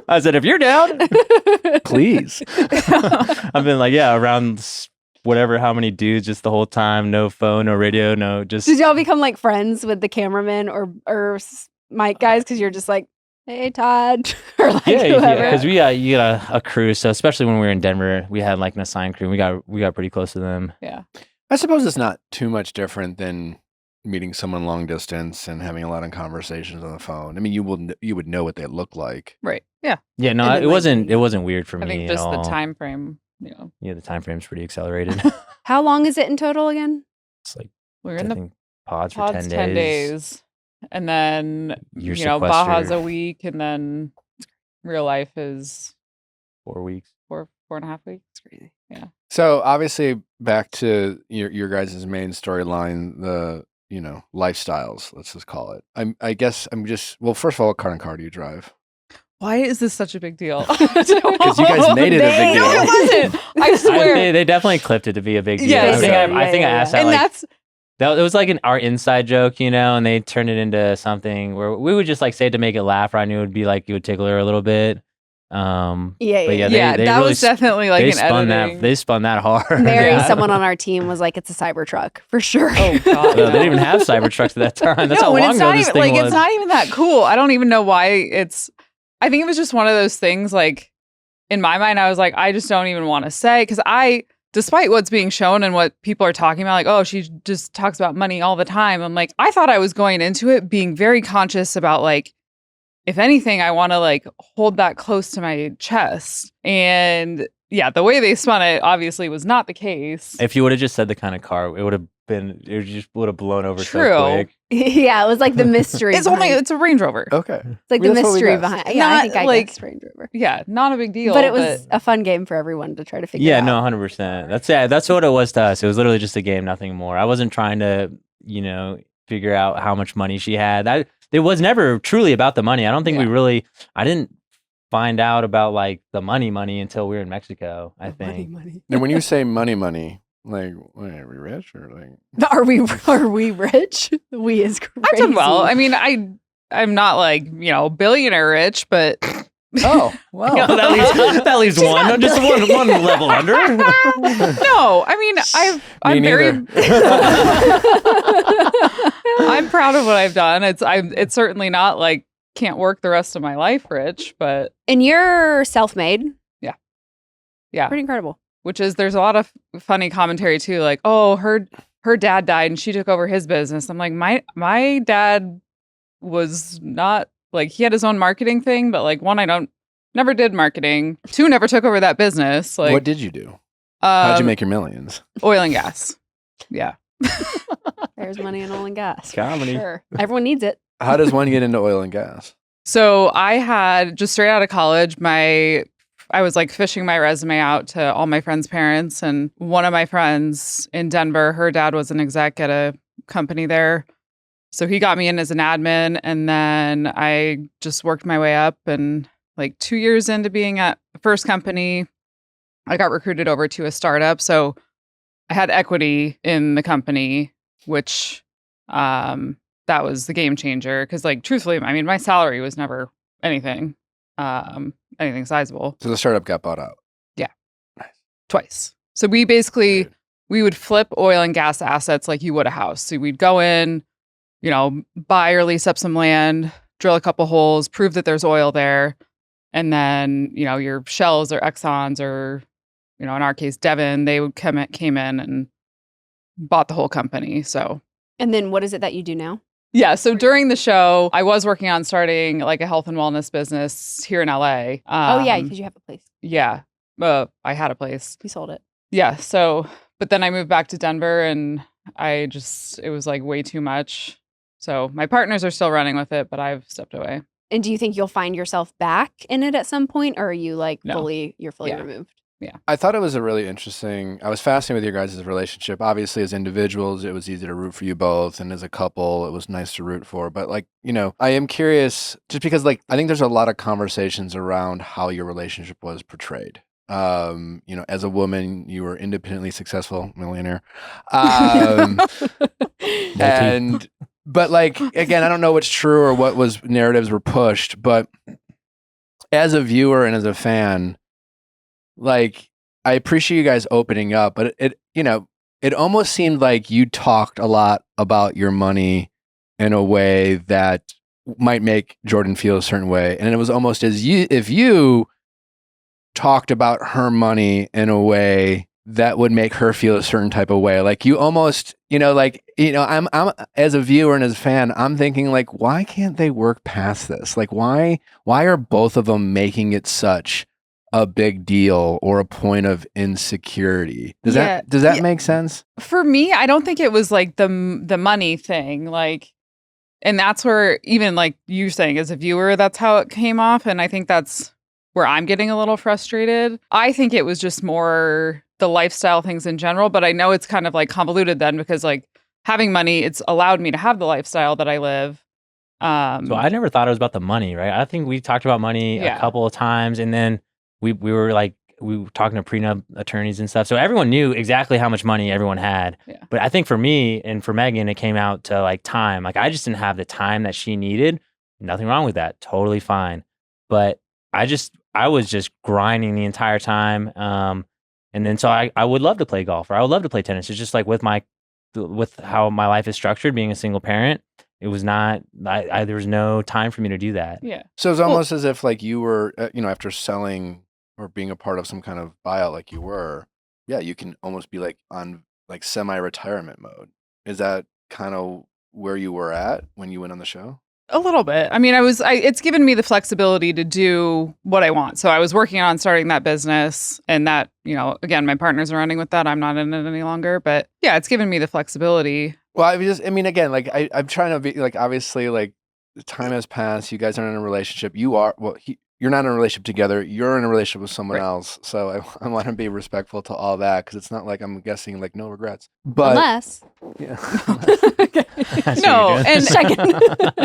I said, if you're down, please. I've been like, yeah, around whatever, how many dudes just the whole time, no phone, no radio, no just. Did y'all become like friends with the cameraman or mic guys? Because you're just like, hey, Todd, or like whoever. Yeah, because you got a crew. So especially when we were in Denver, we had like an assigned crew. We got pretty close to them. Yeah. I suppose it's not too much different than meeting someone long distance and having a lot of conversations on the phone. I mean, you would know what they look like. Right. Yeah. Yeah. No, it wasn't weird for me. I think just the time frame. Yeah, the time frame's pretty accelerated. How long is it in total again? It's like we're in the pods for 10 days. And then Baja's a week, and then real life is 4 weeks. 4.5 weeks. It's crazy. Yeah. So obviously back to your guys' main storyline, the lifestyles, let's just call it. I guess first of all, what kind of car do you drive? Why is this such a big deal? Because you guys made it a big deal. No, it wasn't. I swear. They definitely clipped it to be a big deal. Yeah, I think I asked that. And like, it was like our inside joke, and they turned it into something where we would just like say it to make it laugh. Or I knew it would be like, it would tickle her a little bit. They that really was definitely like an editing. They spun that hard. Mary, someone on our team, was like, it's a Cybertruck for sure. Oh God, no, they didn't even have Cybertrucks at that time. That's how long ago this thing was. It's not even that cool. I don't even know why it's. I think it was just one of those things, like, in my mind, I was like, I just don't even want to say, because despite what's being shown and what people are talking about, like, oh, she just talks about money all the time. I'm like, I thought I was going into it being very conscious about, like, if anything, I want to, like, hold that close to my chest. And yeah, the way they spun it obviously was not the case. If you would have just said the kind of car, it just would have blown over True. so quick. Yeah, it was like the mystery. It's a Range Rover. Okay. It's like the mystery behind. Yeah, I think I guessed Range Rover. Yeah, not a big deal. But it was a fun game for everyone to try to figure out. Yeah, no, 100%. That's what it was to us. It was literally just a game, nothing more. I wasn't trying to, figure out how much money she had. It was never truly about the money. I don't think I didn't find out about like the money until we were in Mexico, I think. Money. And when you say money, like, are we rich or like? Are we rich? We is crazy. I've done well. I mean, I'm not like, billionaire rich, but Oh, wow. That leaves one, just one level under. No, I mean, I'm very I'm proud of what I've done. It's certainly not like can't work the rest of my life rich, but and you're self-made. Yeah. Pretty incredible. Which is, there's a lot of funny commentary too, like, oh, her dad died and she took over his business. I'm like, my dad was not like, he had his own marketing thing, but like, one, never did marketing. Two, never took over that business. Like, what did you do? How'd you make your millions? Oil and gas. Yeah. There's money in oil and gas. Comedy. Sure. Everyone needs it. How does one get into oil and gas? So I had just straight out of college, I was like fishing my resume out to all my friends' parents. And one of my friends in Denver, her dad was an exec at a company there. So he got me in as an admin. And then I just worked my way up. And like 2 years into being at the first company, I got recruited over to a startup. So I had equity in the company, which that was the game changer. Because like, truthfully, I mean, my salary was never anything sizable. So the startup got bought out. Yeah. Nice. Twice. So we would flip oil and gas assets like you would a house. So we'd go in, buy or lease up some land, drill a couple holes, prove that there's oil there. And then, your Shells or Exxons or, in our case, Devon, they would came in and bought the whole company. So. And then what is it that you do now? Yeah. So during the show, I was working on starting like a health and wellness business here in LA. Oh, yeah, because you have a place. Yeah. I had a place. You sold it. Yeah. So, but then I moved back to Denver and it was like way too much. So my partners are still running with it, but I've stepped away. And do you think you'll find yourself back in it at some point, or are you like fully removed? Yeah. I thought it was I was fascinated with your guys' relationship. Obviously, as individuals, it was easy to root for you both. And as a couple, it was nice to root for. But like, I am curious just because like, I think there's a lot of conversations around how your relationship was portrayed. As a woman, you were independently successful millionaire. But like, again, I don't know what's true or what narratives were pushed, but as a viewer and as a fan, like, I appreciate you guys opening up, but it almost seemed like you talked a lot about your money in a way that might make Jordan feel a certain way. And it was almost if you talked about her money in a way that would make her feel a certain type of way. Like you almost, I'm as a viewer and as a fan, I'm thinking like, why can't they work past this? Like, why are both of them making it such a big deal or a point of insecurity? Does that make sense? For me, I don't think it was like the money thing, like, and that's where even like you saying as a viewer, that's how it came off. And I think that's where I'm getting a little frustrated. I think it was just more the lifestyle things in general, but I know it's kind of like convoluted then because like having money, it's allowed me to have the lifestyle that I live. So I never thought it was about the money, right? I think we talked about money a couple of times, and then we were talking to prenup attorneys and stuff. So everyone knew exactly how much money everyone had. Yeah. But I think for me and for Megan, it came out to like time. Like I just didn't have the time that she needed. Nothing wrong with that. Totally fine. But I was just grinding the entire time. And then so I would love to play golf or I would love to play tennis. It's just like with how my life is structured, being a single parent, it was not, there was no time for me to do that. Yeah. So it's almost as if like you were, after selling or being a part of some kind of buyout like you were, you can almost be like on like semi-retirement mode. Is that kind of where you were at when you went on the show? A little bit. I mean, it's given me the flexibility to do what I want. So I was working on starting that business, and that, again, my partners are running with that. I'm not in it any longer, but yeah, it's given me the flexibility. Well, again, like I'm trying to be like, obviously, like the time has passed. You guys aren't in a relationship. You're not in a relationship together. You're in a relationship with someone else. So I want to be respectful to all that, because it's not like I'm guessing like no regrets. But unless. Yeah. No, and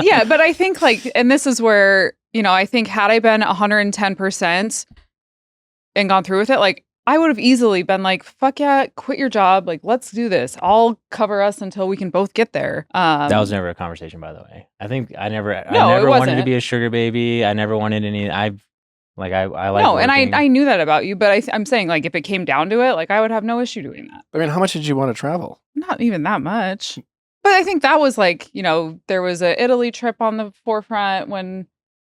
yeah, but I think like, and this is where, I think had I been 110% and gone through with it, like I would have easily been like, fuck yeah, quit your job. Like, let's do this. I'll cover us until we can both get there. That was never a conversation, by the way. I think I never it wanted to be a sugar baby. I never wanted any, I like no, and I knew that about you, but I'm saying like if it came down to it, like I would have no issue doing that. I mean, how much did you want to travel? Not even that much. But I think that was like, there was a Italy trip on the forefront when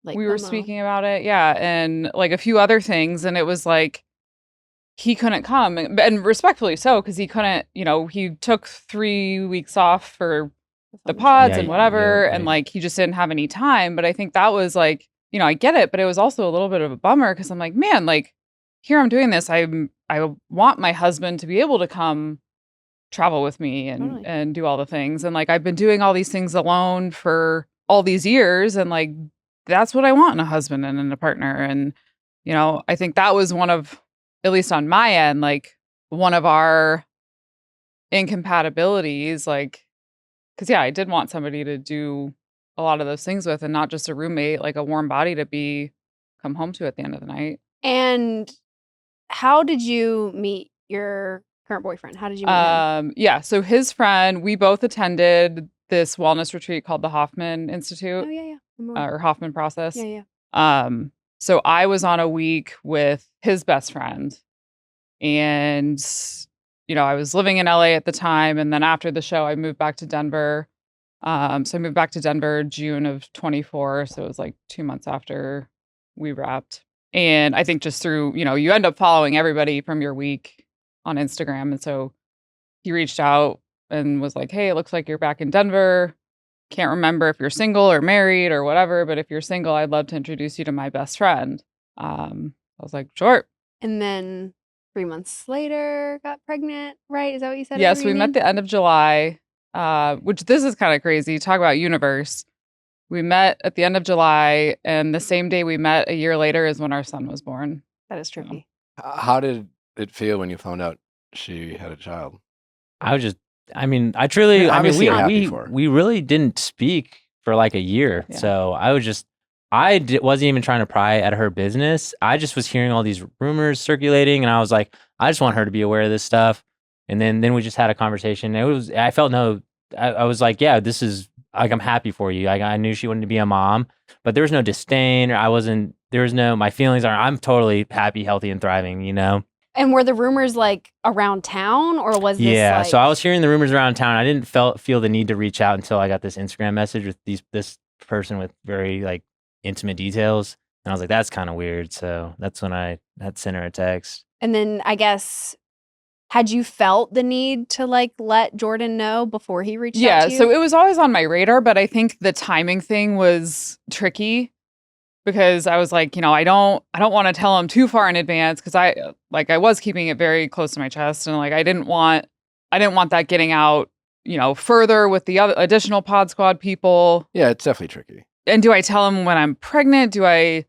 we were speaking about it. Yeah. And like a few other things. And it was like, he couldn't come, and respectfully so, because he couldn't, he took 3 weeks off for the pods and whatever. And like, he just didn't have any time. But I think that was like, I get it, but it was also a little bit of a bummer, because I'm like, man, like here I'm doing this. I want my husband to be able to come travel with me and do all the things. And like, I've been doing all these things alone for all these years. And like, that's what I want in a husband and in a partner. And, I think that was one of, at least on my end, like one of our incompatibilities, like, because I did want somebody to do a lot of those things with, and not just a roommate, like a warm body to come home to at the end of the night. And how did you meet your current boyfriend? How did you meet him? Yeah, so his friend, we both attended this wellness retreat called the Hoffman Institute. Oh yeah. Or Hoffman Process. Yeah. So I was on a week with his best friend, and I was living in LA at the time, and then after the show I moved back to Denver. So I moved back to Denver June of 24, so it was like 2 months after we wrapped. And I think just through, you end up following everybody from your week on Instagram, and so he reached out and was like, hey, it looks like you're back in Denver. Can't remember if you're single or married or whatever, but if you're single, I'd love to introduce you to my best friend. I was like, sure. And then 3 months later, got pregnant, right? Is that what you said? Yes, we met the end of July, which this is kind of crazy. Talk about universe. We met at the end of July, and the same day we met a year later is when our son was born. That is tricky. How did it feel when you found out she had a child? We really didn't speak for like a year. Yeah. So wasn't even trying to pry at her business. I just was hearing all these rumors circulating, and I was like, I just want her to be aware of this stuff. And then we just had a conversation. I was like, yeah, this is like, I'm happy for you. I knew she wanted to be a mom, but there was no disdain, or my feelings I'm totally happy, healthy, and thriving, And were the rumors like around town, or was this Yeah, so I was hearing the rumors around town. I didn't feel the need to reach out until I got this Instagram message with this person with very like intimate details. And I was like, that's kind of weird. So that's when I had sent her a text. And then I guess, had you felt the need to like let Jordan know before he reached out to you? Yeah, so it was always on my radar, but I think the timing thing was tricky. Because I was like, I don't want to tell him too far in advance, because I was keeping it very close to my chest, and like I didn't want that getting out, further with the other additional Pod Squad people. Yeah, it's definitely tricky. And do I tell him when I'm pregnant? Do I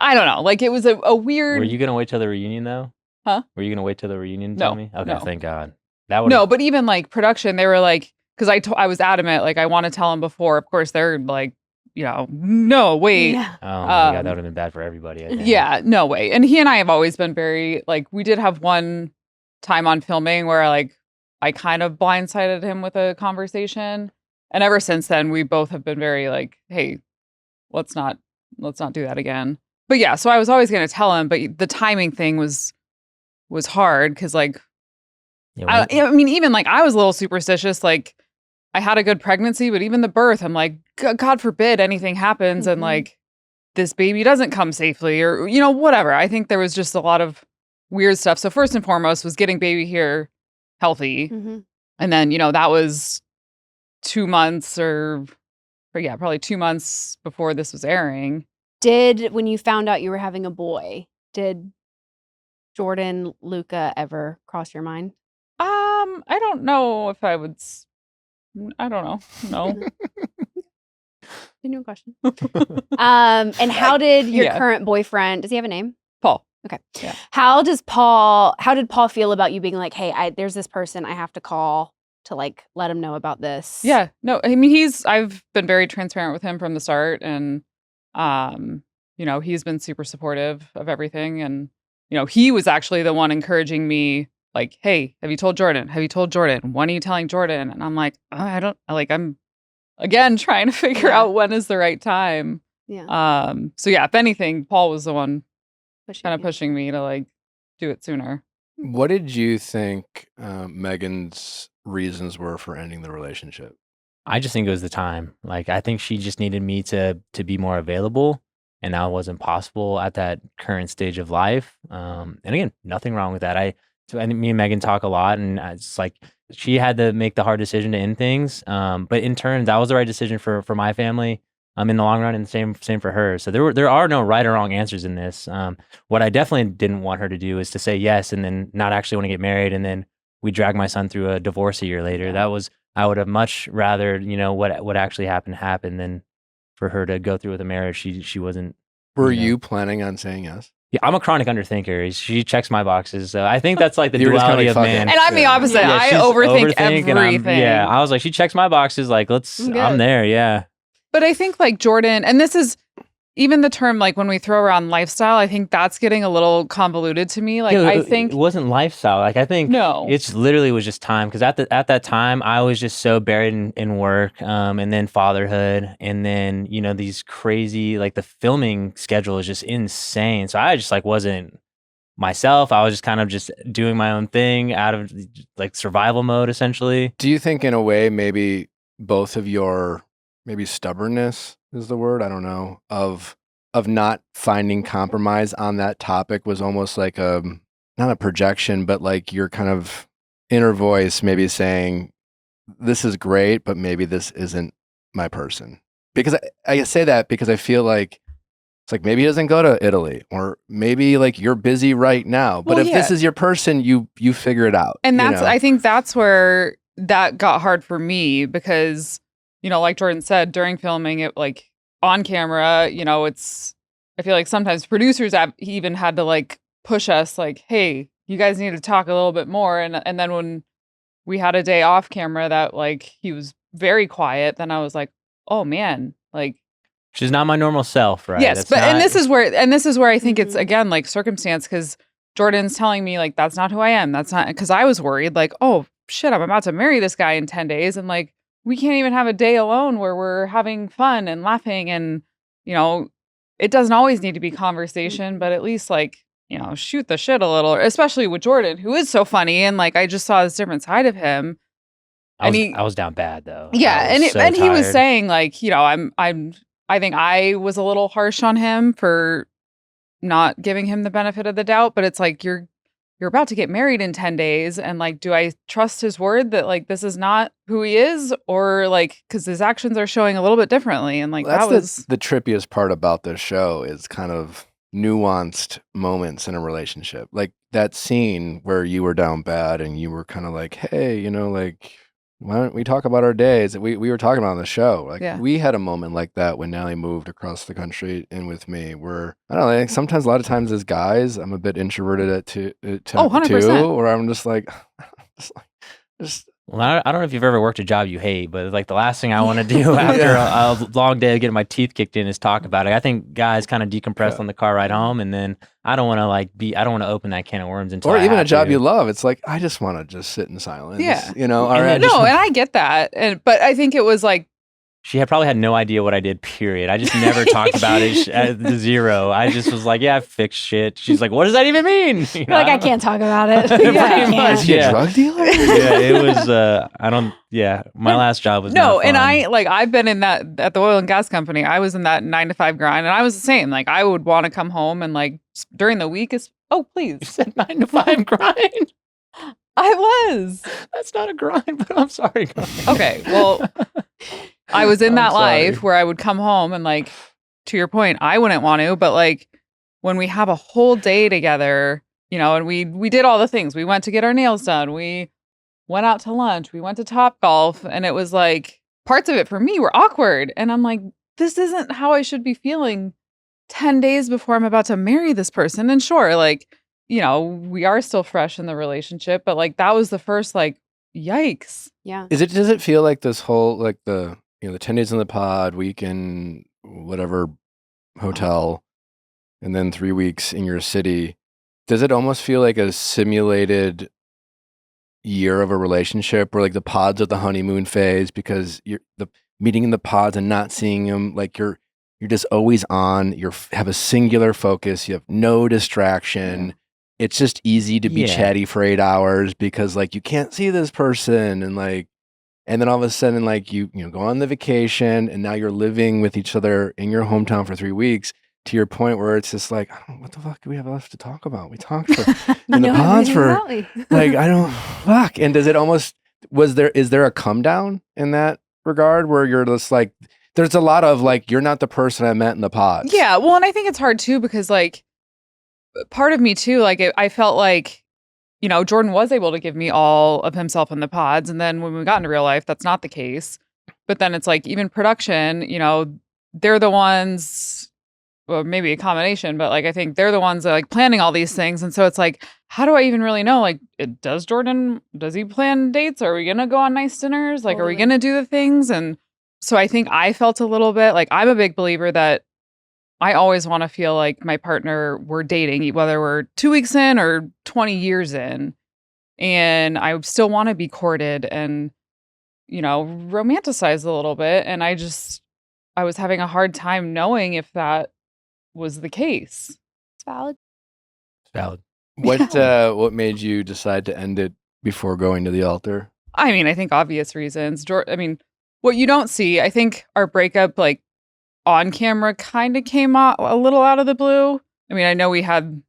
don't know. Like it was a weird. Were you gonna wait till the reunion though? Huh? Were you gonna wait till the reunion to no, tell me? Okay, no. Thank God. That would No, but even like production, they were like, because I was adamant, like I want to tell him before. Of course, they're like, no, wait. Yeah. Oh my God, that would have been bad for everybody, I think. Yeah, no way. And he and I have always been very, like, we did have one time on filming where, like, I kind of blindsided him with a conversation. And ever since then, we both have been very, like, hey, let's not do that again. But yeah, so I was always going to tell him, but the timing thing was hard because, like, I mean, even, like, I was a little superstitious, like, I had a good pregnancy, but even the birth, I'm like, God forbid anything happens and like this baby doesn't come safely or, whatever. I think there was just a lot of weird stuff. So first and foremost was getting baby here healthy. And then, that was 2 months probably 2 months before this was airing. When you found out you were having a boy, did Jordan, Luca ever cross your mind? I don't know if I would. I don't know. No. New question. And how did your current boyfriend? Does he have a name? Paul. Okay. Yeah. How did Paul feel about you being like, hey, there's this person I have to call to like let him know about this? Yeah. No, I mean I've been very transparent with him from the start, and he's been super supportive of everything, and he was actually the one encouraging me, like, hey, have you told Jordan? Have you told Jordan? When are you telling Jordan? And I'm like, I'm again trying to figure out when is the right time. Yeah. So if anything, Paul was the one kind of pushing me to like do it sooner. What did you think Megan's reasons were for ending the relationship? I just think it was the time. Like, I think she just needed me to be more available, and that wasn't possible at that current stage of life. And again, nothing wrong with that. I think me and Megan talk a lot, and it's like she had to make the hard decision to end things. But in turn, that was the right decision for my family. In the long run, and same for her. So there are no right or wrong answers in this. What I definitely didn't want her to do is to say yes and then not actually want to get married, and then we drag my son through a divorce a year later. I would have much rather, what actually happened than for her to go through with a marriage she wasn't. Were you planning on saying yes? Yeah, I'm a chronic underthinker. She checks my boxes. So I think that's like the duality of man. And I'm the opposite. Yeah, I overthink everything. I was like, she checks my boxes. Like, I'm there. Yeah. But I think like Jordan, and this is even the term, like when we throw around lifestyle, I think that's getting a little convoluted to me. Like, I think it wasn't lifestyle. Like, I think it's literally was just time. Cause at that time I was just so buried in work, and then fatherhood. And then, these crazy, like the filming schedule is just insane. So I just like wasn't myself. I was just kind of just doing my own thing out of like survival mode, essentially. Do you think in a way, maybe both of your maybe stubbornness is the word, I don't know, of not finding compromise on that topic was almost like not a projection, but like your kind of inner voice maybe saying, this is great, but maybe this isn't my person? Because I say that because I feel like it's like maybe he doesn't go to Italy, or maybe like you're busy right now, but if this is your person, you figure it out. And I think that's where that got hard for me, because like Jordan said, during filming it, like on camera, I feel like sometimes producers have even had to like push us like, hey, you guys need to talk a little bit more. And then when we had a day off camera that like he was very quiet, then I was like, oh man, like she's not my normal self, right? Yes, and this is where I think it's again like circumstance, because Jordan's telling me like that's not who I am. That's not, because I was worried like, oh shit, I'm about to marry this guy in 10 days, and like we can't even have a day alone where we're having fun and laughing, and it doesn't always need to be conversation, but at least like shoot the shit a little, especially with Jordan, who is so funny, and like I just saw this different side of him. I was down bad though. Yeah, and he was saying like I think I was a little harsh on him for not giving him the benefit of the doubt, but it's like you're about to get married in 10 days, and like, do I trust his word that like this is not who he is, or like, because his actions are showing a little bit differently, and like that's the trippiest part about this show is kind of nuanced moments in a relationship, like that scene where you were down bad and you were kind of like, hey, like, why don't we talk about our days? We were talking about on the show. Like we had a moment like that when Nally moved across the country in with me, where I don't know, like sometimes a lot of times as guys, I'm a bit introverted too, 100%. where I'm just like, Well, I don't know if you've ever worked a job you hate, but like the last thing I want to do after a long day of getting my teeth kicked in is talk about it. I think guys kind of decompress on the car ride home, and then I don't want to open that can of worms until or even a job you love. It's like, I just want to just sit in silence. Yeah. All right. And I get that. But I think it was like she had probably had no idea what I did, period. I just never talked about it at the zero. I just was like, yeah, I fixed shit. She's like, what does that even mean? You're like, I can't talk about it. Is he a drug dealer? Yeah, it was, my last job was not fun. And I've been in that, at the oil and gas company, I was in that 9 to 5 grind, and I was the same. Like, I would want to come home and like during the week please. You said 9 to 5 grind. I was. That's not a grind, but I'm sorry. Okay, well, I was in that life where I would come home and like, to your point, I wouldn't want to, but like when we have a whole day together, and we did all the things. We went to get our nails done. We went out to lunch. We went to Topgolf, and it was like parts of it for me were awkward. And I'm like, this isn't how I should be feeling 10 days before I'm about to marry this person. And sure, like, we are still fresh in the relationship, but like that was the first like, yikes. Yeah. Does it feel like this whole, like the 10 days in the pod, week in whatever hotel, and then 3 weeks in your city, does it almost feel like a simulated year of a relationship where like the pods of the honeymoon phase, because you're the meeting in the pods and not seeing them, like you're just always on, have a singular focus, you have no distraction. It's just easy to be chatty for 8 hours because like you can't see this person, and then all of a sudden like you go on the vacation, and now you're living with each other in your hometown for 3 weeks, to your point where it's just like, what the fuck do we have left to talk about? We talked in the pods for like, I don't fuck. And does it almost, is there a come down in that regard where you're just like, there's a lot of like, you're not the person I met in the pods. Yeah. Well, and I think it's hard too, because like part of me too, like I felt like, Jordan was able to give me all of himself in the pods. And then when we got into real life, that's not the case. But then it's like, even production, they're the ones, well, maybe a combination, but like, I think they're the ones that are like planning all these things. And so it's like, how do I even really know? Like, does he plan dates? Are we going to go on nice dinners? Like, Are we going to do the things? And so I think I felt a little bit like, I'm a big believer that I always want to feel like my partner we're dating, whether we're 2 weeks in or 20 years in. And I still want to be courted and, romanticized a little bit. And I was having a hard time knowing if that was the case. It's valid. It's valid. What made you decide to end it before going to the altar? I mean, I think obvious reasons. What you don't see, I think our breakup, like on camera, kind of came out a little out of the blue. I mean, I know we had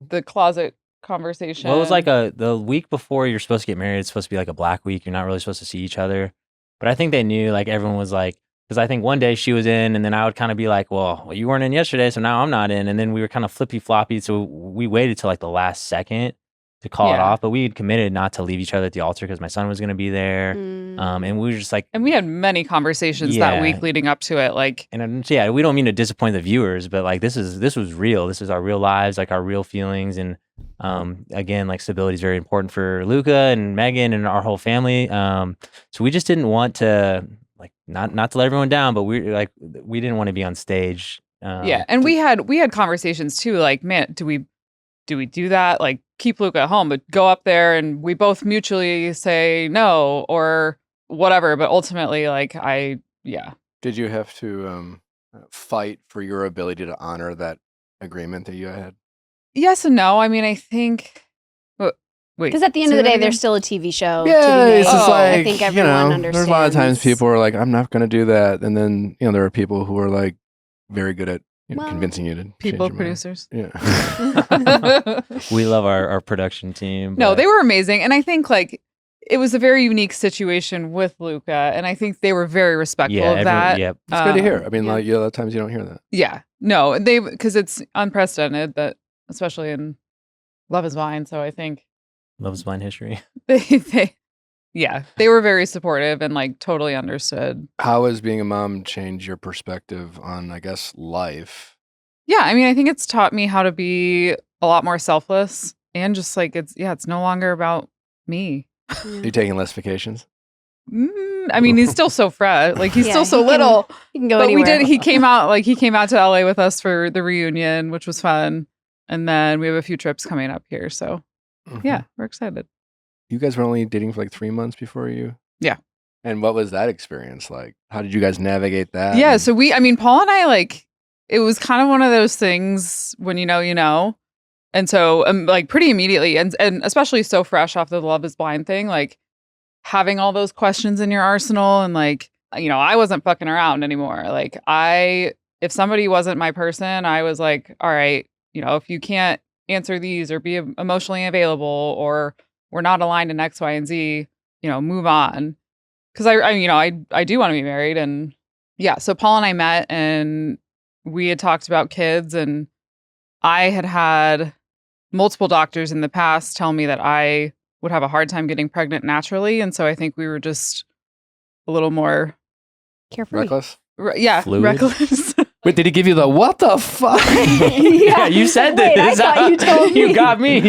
the closet conversation. Well, it was like the week before you're supposed to get married. It's supposed to be like a black week. You're not really supposed to see each other. But I think they knew, like everyone was like, because I think one day she was in, and then I would kind of be like, well, you weren't in yesterday, so now I'm not in. And then we were kind of flippy floppy. So we waited till like the last second to call it off. But we had committed not to leave each other at the altar because my son was going to be there. And we were just like, and we had many conversations that week leading up to it. Like, and we don't mean to disappoint the viewers, but like this was real. This is our real lives, like our real feelings. And again, like stability is very important for Luca and Megan and our whole family. So we just didn't want to like not to let everyone down, but we didn't want to be on stage. And we had conversations too. Like, man, do we do that? Like, keep Luca at home, but go up there and we both mutually say no or whatever. But ultimately, like, Did you have to fight for your ability to honor that agreement that you had? Yes and no. I mean, I think. Because at the end of the day, there's still a TV show. Yeah, it's just like, I think everyone understands. There's a lot of times people are like, I'm not going to do that. And then, there are people who are like very good at convincing you to people change your producers. Mind. Yeah. We love our production team. No, they were amazing. And I think like it was a very unique situation with Luca. And I think they were very respectful of that. Yep. It's good to hear. I mean, like, a lot of times you don't hear that. Yeah. No, because it's unprecedented that, especially in Love is Blind. So I think. Love is Blind history. They were very supportive and like totally understood. How has being a mom changed your perspective on, I guess, life? Yeah, I mean, I think it's taught me how to be a lot more selfless and just like it's no longer about me. Are you taking less vacations? I mean, he's still so fresh. Like he's still so little. He can go anywhere. He came out to LA with us for the reunion, which was fun. And then we have a few trips coming up here. So yeah, we're excited. You guys were only dating for like 3 months before you? Yeah. And what was that experience like? How did you guys navigate that? Yeah, so Paul and I, like, it was kind of one of those things when you know. And so, like, pretty immediately, and especially so fresh off the Love is Blind thing, like, having all those questions in your arsenal, and, like, I wasn't fucking around anymore. Like, if somebody wasn't my person, I was like, all right, if you can't answer these or be emotionally available, or we're not aligned in X, Y, and Z, move on. Because I do want to be married. And yeah, so Paul and I met, and we had talked about kids, and I had multiple doctors in the past tell me that I would have a hard time getting pregnant naturally. And so I think we were just a little more carefree. Reckless? Fluid? Reckless. Wait, did he give you the what the fuck? Yeah, you said Wait, this. I thought you told me. You got me.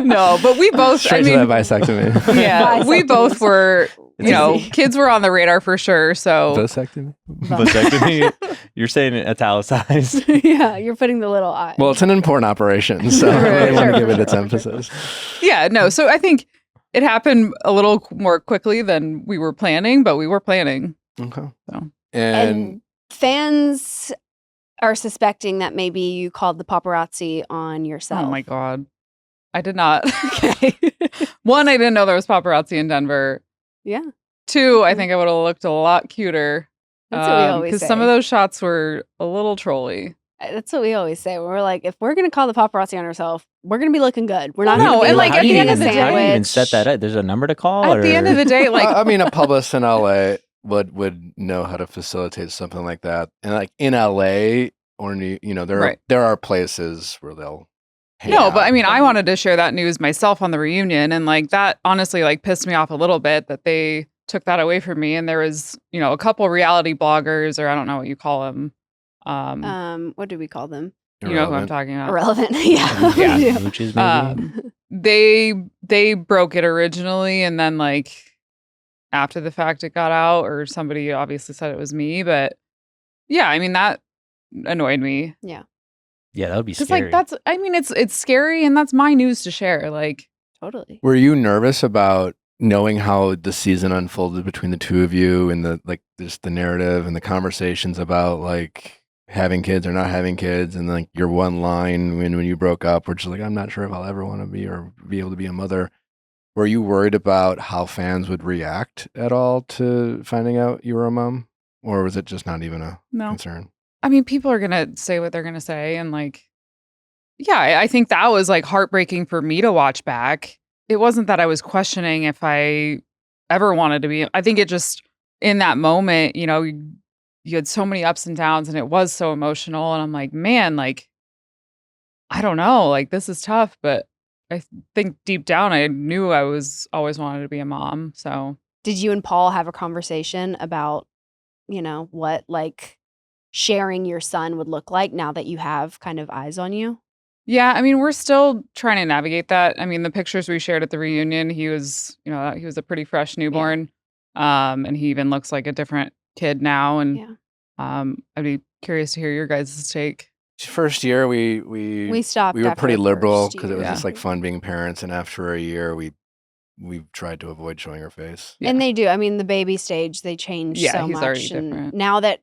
No, but we both, Straight to that vasectomy. yeah, we both were, kids were on the radar for sure. So Vasectomy? Vasectomy? You're saying it italicized. Yeah, you're putting the little eye. Well, it's an important operation, so I really want to give it its emphasis. Yeah, no. So I think it happened a little more quickly than we were planning, but we were planning. Okay. So. And fans are suspecting that maybe you called the paparazzi on yourself. Oh my God. I did not. Okay. One, I didn't know there was paparazzi in Denver. Yeah. Two, I think I would have looked a lot cuter. That's what we always say. Because some of those shots were a little trolly. That's what we always say. We're like, if we're going to call the paparazzi on ourselves, we're going to be looking good. We're not No, going to be and, like, like at the end of the day- How do you even sandwich. set that up? There's a number to call? At the end of the day, like, I mean, a publicist in LA would know how to facilitate something like that. And like in LA or there are places where they'll hang no, out. but I wanted to share that news myself on the reunion, and like that honestly like pissed me off a little bit that they took that away from me. And there was, a couple reality bloggers, or I don't know what you call them. What do we call them? You know who I'm talking about. Irrelevant. Yeah. Yeah. We do. Mooches, maybe? They broke it originally, and then like after the fact it got out, or somebody obviously said it was me. But yeah, that annoyed me. Yeah. Yeah, that would be Because scary. like it's scary, and that's my news to share. Like, Totally. Were you nervous about knowing how the season unfolded between the two of you, and just the narrative and the conversations about like having kids or not having kids, and like your one line when you broke up, which is like, I'm not sure if I'll ever want to be or be able to be a mother. Were you worried about how fans would react at all to finding out you were a mom? Or was it just not even a concern? People are going to say what they're going to say. And like, yeah, I think that was like heartbreaking for me to watch back. It wasn't that I was questioning if I ever wanted to be. I think it just, in that moment, you had so many ups and downs, and it was so emotional. And I'm like, man, like, I don't know, like, this is tough, but I think deep down, I knew I was always wanted to be a mom. So Did you and Paul have a conversation about, what like sharing your son would look like now that you have kind of eyes on you? yeah, we're still trying to navigate that. The pictures we shared at the reunion, he was, he was a pretty fresh newborn. And he even looks like a different kid now. And I'd be curious to hear your guys' take. First year, we stopped. We were after pretty the liberal first because it was year. just like fun being parents. And after a year, we tried to avoid showing our face. Yeah. And they do. The baby stage, they change so he's much. already And different. now that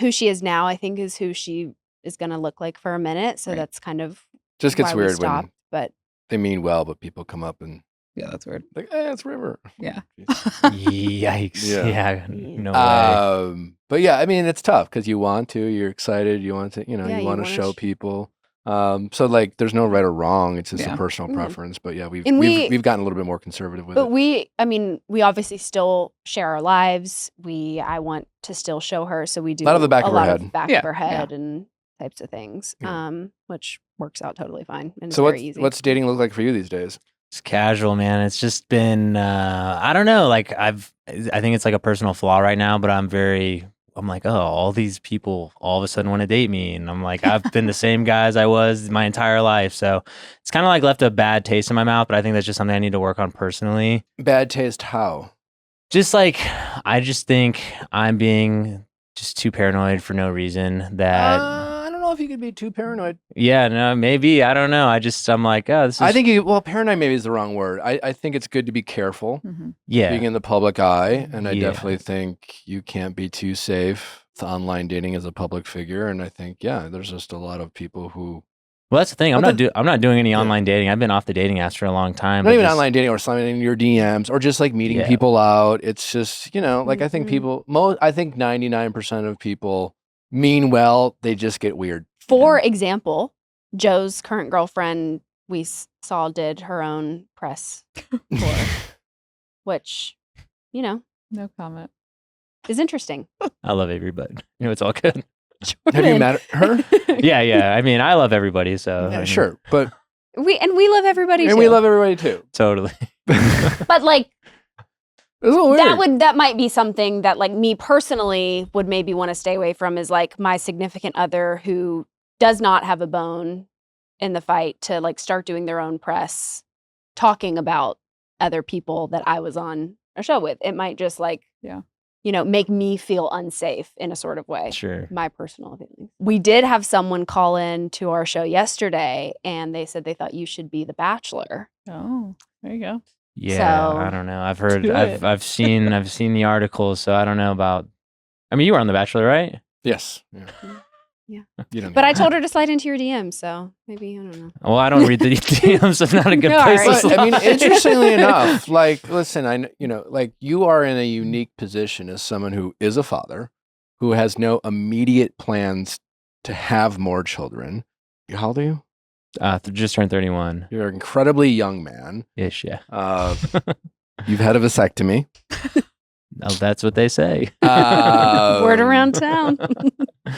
who she is now, I think is who she is going to look like for a minute. So Right. that's kind of Just gets why we weird stopped. when But they mean well, but people come up and Yeah, that's weird. like, it's River. Yeah. Yikes. Yeah. Yeah. No way. But yeah, it's tough because you want to, you're excited, you want to, Yeah, you you want to wanna show people. So like, there's no right or wrong. It's just Yeah. a personal Mhm. preference. But yeah, And we've gotten a little bit more conservative with But it. we obviously still share our lives. I want to still show her, so we do Out of the back of her head. back Yeah, of her head and types of things, Yeah. which works out totally fine and So it's very easy. what's dating look like for you these days? It's casual, man. It's just been, I don't know. Like I think it's like a personal flaw right now, but I'm like, oh, all these people all of a sudden want to date me. And I'm like, I've been the same guy as I was my entire life. So it's kind of like left a bad taste in my mouth, but I think that's just something I need to work on personally. Bad taste how? Just like, I just think I'm being just too paranoid for no reason that. I don't know know if you could be too paranoid. Yeah, no, maybe. I don't know. I'm like, oh, this is. I think paranoid maybe is the wrong word. I think it's good to be careful being in the public eye. And I definitely think you can't be too safe with online dating as a public figure. And I think, there's just a lot of people who. Well, that's the thing. I'm not doing any online dating. I've been off the dating apps for a long time. Not even online dating or sliding in your DMs or just like meeting people out. It's just, like I think I think 99% of people mean well. They just get weird. For example, Joe's current girlfriend we saw did her own press tour, which, no comment, is interesting. I love everybody. It's all good. Have you met her? Yeah. I mean, I love everybody, so yeah, sure, but we love everybody too. And we love everybody too. Totally. But like that might be something that like me personally would maybe want to stay away from, is like my significant other who does not have a bone in the fight to like start doing their own press talking about other people that I was on a show with. It might just like make me feel unsafe in a sort of way. Sure. My personal feelings. We did have someone call in to our show yesterday and they said they thought you should be the Bachelor. Oh, there you go. Yeah, I don't know. I've heard, I've seen the articles, so I don't know about. I mean, you were on The Bachelor, right? Yes. Yeah. But I told her to slide into your DMs, so maybe, I don't know. Well, I don't read the DMs, so it's not a good place to slide. I mean, interestingly enough, like, listen, like you are in a unique position as someone who is a father, who has no immediate plans to have more children. How old are you? Just turned 31. You're an incredibly young man. Ish, yeah. You've had a vasectomy. Oh, that's what they say. Word around town.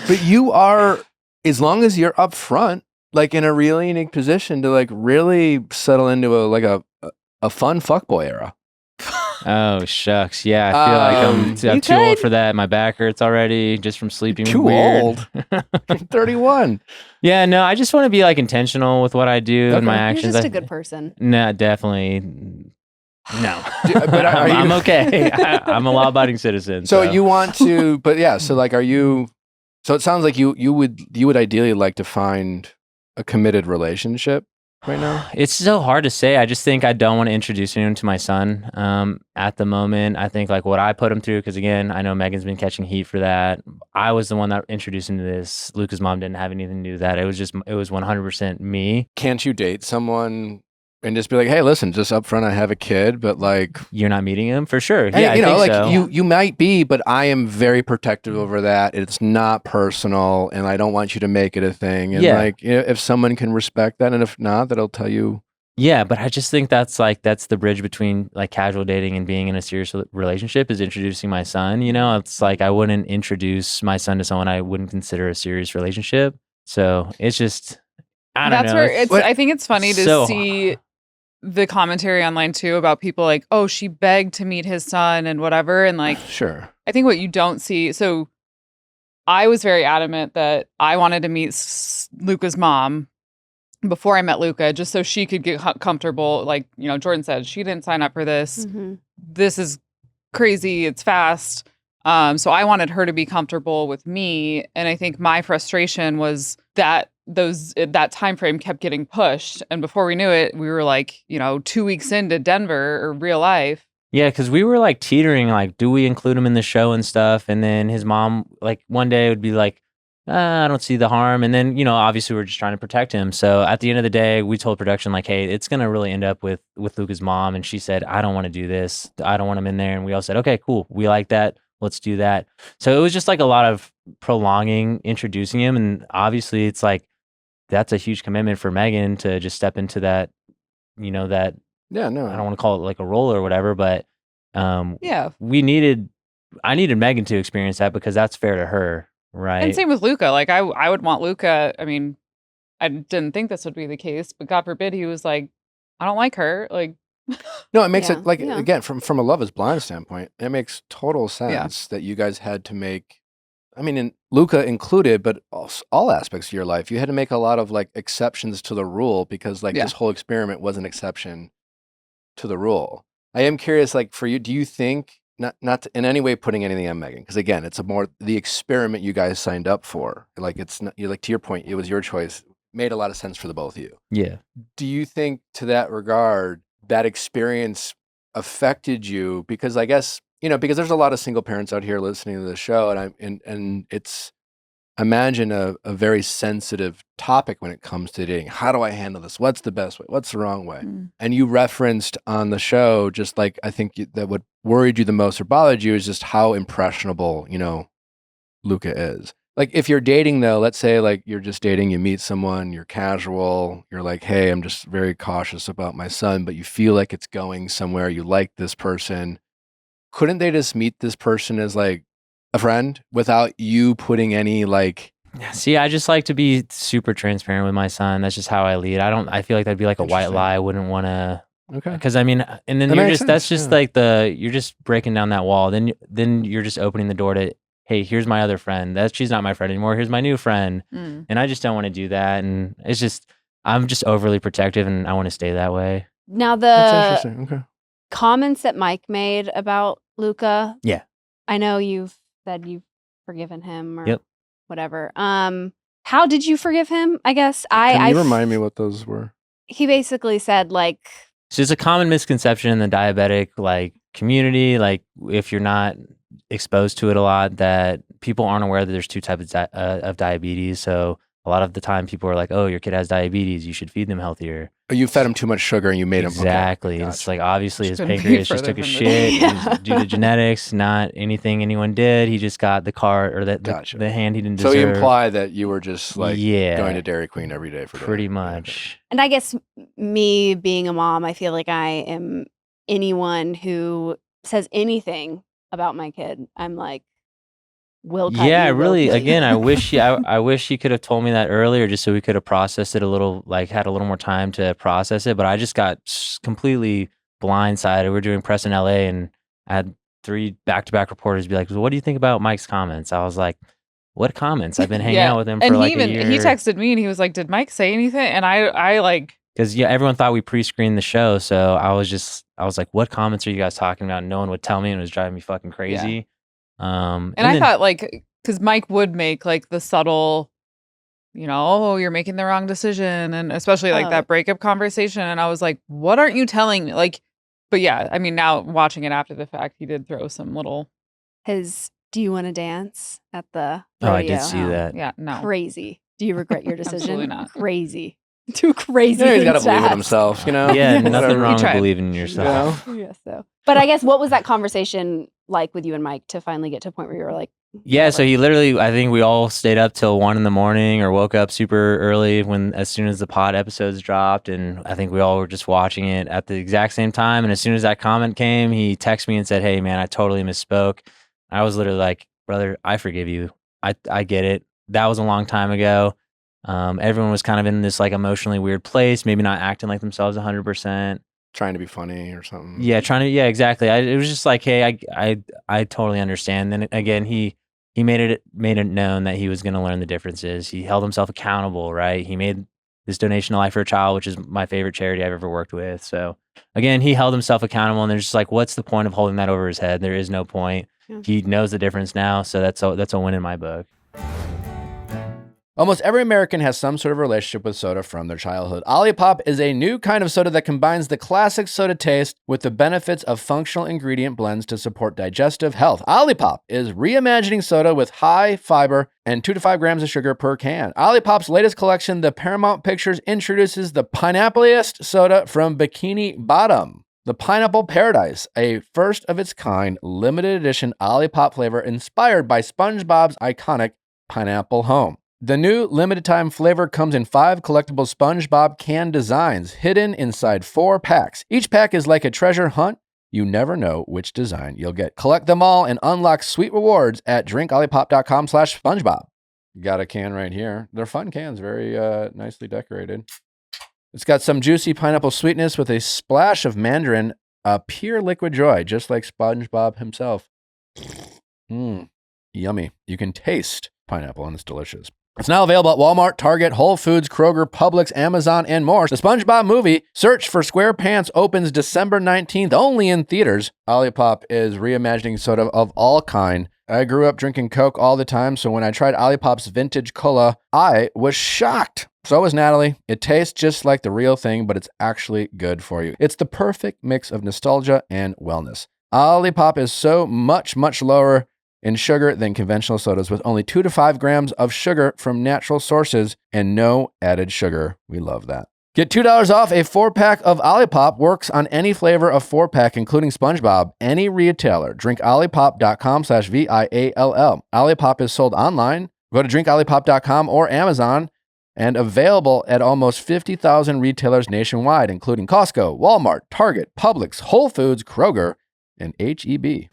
But you are, as long as you're up front, like in a really unique position to like really settle into a fun fuckboy era. Oh shucks, yeah. I feel like I'm too old for that. My back hurts already just from sleeping. Too weird. old. I'm 31. Yeah, no. I just want to be like intentional with what I do and my actions. You're just a good person. No, definitely. No, but I'm okay. I'm a law-abiding citizen. So you want to, but yeah. So like, are you? So it sounds like you would ideally like to find a committed relationship right now. It's so hard to say. I just think I don't want to introduce him to my son at the moment. I think like what I put him through, because again, I know Megan's been catching heat for that. I was the one that introduced him to this. Luca's mom didn't have anything to do with that. It was 100% me. Can't you date someone and just be like, hey, listen, just up front, I have a kid, but like you're not meeting him for sure. Hey, yeah, I think like so. you might be, but I am very protective over that. It's not personal, and I don't want you to make it a thing. And like, if someone can respect that, and if not, that'll tell you. Yeah, but I just think that's the bridge between like casual dating and being in a serious relationship is introducing my son. It's like I wouldn't introduce my son to someone I wouldn't consider a serious relationship. So it's just I don't know. That's where I think it's funny to see the commentary online too about people like, oh, she begged to meet his son and whatever. And like, sure. I think what you don't see. So I was very adamant that I wanted to meet Luca's mom before I met Luca, just so she could get comfortable. Like, Jordan said, she didn't sign up for this. Mm-hmm. This is crazy. It's fast. So I wanted her to be comfortable with me. And I think my frustration was that that time frame kept getting pushed, and before we knew it, we were like 2 weeks into Denver or real life. Yeah, because we were like teetering, like, do we include him in the show and stuff? And then his mom, like, one day would be like, I don't see the harm. And then obviously we're just trying to protect him. So at the end of the day, we told production like, hey, it's gonna really end up with Luca's mom. And she said, I don't want to do this. I don't want him in there. And we all said, okay, cool, we like that. Let's do that. So it was just like a lot of prolonging introducing him, and obviously it's like that's a huge commitment for Megan to just step into that, that. Yeah, no, I don't want to call it like a role or whatever, but I needed Megan to experience that because that's fair to her, right? And same with Luca. Like I would want Luca. I mean, I didn't think this would be the case, but God forbid he was like, I don't like her. Like, no, it makes it like again from a Love Is Blind standpoint, it makes total sense that you guys had to make. I mean, in Luca included, but all aspects of your life, you had to make a lot of like exceptions to the rule because like this whole experiment was an exception to the rule. I am curious, like for you, do you think not in any way putting anything on Megan, because again, it's more the experiment you guys signed up for. Like it's not, like to your point, it was your choice. Made a lot of sense for the both of you. Yeah. Do you think to that regard that experience affected you? Because I guess because there's a lot of single parents out here listening to the show, and it's imagine a very sensitive topic when it comes to dating. How do I handle this? What's the best way? What's the wrong way? And you referenced on the show, just like, I think that what worried you the most or bothered you is just how impressionable, Luca is. Like if you're dating though, let's say like you're just dating, you meet someone, you're casual, you're like, hey, I'm just very cautious about my son, but you feel like it's going somewhere, you like this person. Couldn't they just meet this person as like a friend without you putting any like? See, I just like to be super transparent with my son. That's just how I lead. I feel like that'd be like a white lie. I wouldn't want to. Okay. Because I mean, and then you're just breaking down that wall. Then you're just opening the door to, hey, here's my other friend. She's not my friend anymore. Here's my new friend. And I just don't want to do that. And it's just, I'm just overly protective and I want to stay that way. Now That's interesting. Okay. Comments that Mike made about Luca. Yeah. I know you've said you've forgiven him or whatever. How did you forgive him? I guess Can you remind me what those were? He basically said like, so it's a common misconception in the diabetic like community, like if you're not exposed to it a lot, that people aren't aware that there's two types of diabetes. So a lot of the time people are like, oh, your kid has diabetes, you should feed them healthier. You fed him too much sugar and you made him. Exactly. Okay. It's like obviously his pancreas just took a shit due to genetics, not anything anyone did. He just got the car or the hand he didn't deserve. So you imply that you were just like going to Dairy Queen every day for pretty much. And I guess me being a mom, I feel like I am anyone who says anything about my kid, I'm like, again, I wish he could have told me that earlier, just so we could have processed it a little, like had a little more time to process it. But I just got completely blindsided. We were doing press in LA and I had 3 back-to-back reporters be like, well, what do you think about Mike's comments? I was like, what comments? I've been hanging out with him for like a year. He texted me and he was like, did Mike say anything? And I like, because everyone thought we pre-screened the show. So I was like, what comments are you guys talking about? And no one would tell me and it was driving me fucking crazy. Yeah. And I thought like, because Mike would make like the subtle, oh, you're making the wrong decision. And especially like that breakup conversation. And I was like, what aren't you telling me? Like, but yeah, I mean, now watching it after the fact, he did throw some little. Do you want to dance at the radio? Oh, I did see that. Yeah, no. Crazy. Do you regret your decision? Absolutely not. Crazy. Too crazy. Yeah, he's got to believe in himself, Yeah, nothing wrong with believing in yourself. Yeah, so. But I guess what was that conversation like with you and Mike to finally get to a point where you were like, yeah, so he literally, I think we all stayed up till 1 a.m. or woke up super early as soon as the pod episodes dropped. And I think we all were just watching it at the exact same time. And as soon as that comment came, he texted me and said, hey man, I totally misspoke. I was literally like, brother, I forgive you. I get it. That was a long time ago. Everyone was kind of in this like emotionally weird place, maybe not acting like themselves 100%. Trying to be funny or something. Yeah, exactly. It was just like, hey, I totally understand. Then again, he made it known that he was going to learn the differences. He held himself accountable, right? He made this donation to Life for a Child, which is my favorite charity I've ever worked with. So again, he held himself accountable, and there's just like, what's the point of holding that over his head? There is no point. Yeah. He knows the difference now, so that's a win in my book. Almost every American has some sort of relationship with soda from their childhood. Olipop is a new kind of soda that combines the classic soda taste with the benefits of functional ingredient blends to support digestive health. Olipop is reimagining soda with high fiber and 2 to 5 grams of sugar per can. Olipop's latest collection, the Paramount Pictures, introduces the pineapple-iest soda from Bikini Bottom. The Pineapple Paradise, a first-of-its-kind limited edition Olipop flavor inspired by SpongeBob's iconic pineapple home. The new limited-time flavor comes in 5 collectible SpongeBob can designs hidden inside 4 packs. Each pack is like a treasure hunt. You never know which design you'll get. Collect them all and unlock sweet rewards at drinkolipop.com/SpongeBob. Got a can right here. They're fun cans, very nicely decorated. It's got some juicy pineapple sweetness with a splash of mandarin, a pure liquid joy, just like SpongeBob himself. Yummy. You can taste pineapple and it's delicious. It's now available at Walmart, Target, Whole Foods, Kroger, Publix, Amazon, and more. The SpongeBob movie, Search for SquarePants, opens December 19th, only in theaters. Olipop is reimagining soda of all kind. I grew up drinking Coke all the time, so when I tried Olipop's vintage cola, I was shocked. So was Natalie. It tastes just like the real thing, but it's actually good for you. It's the perfect mix of nostalgia and wellness. Olipop is so much lower in sugar than conventional sodas, with only 2 to 5 grams of sugar from natural sources and no added sugar. We love that. Get $2 off a 4-pack of Olipop. Works on any flavor of 4-pack, including SpongeBob. Any retailer. Drinkolipop.com/VIALL. Olipop is sold online. Go to drinkolipop.com or Amazon, and available at almost 50,000 retailers nationwide, including Costco, Walmart, Target, Publix, Whole Foods, Kroger, and H-E-B.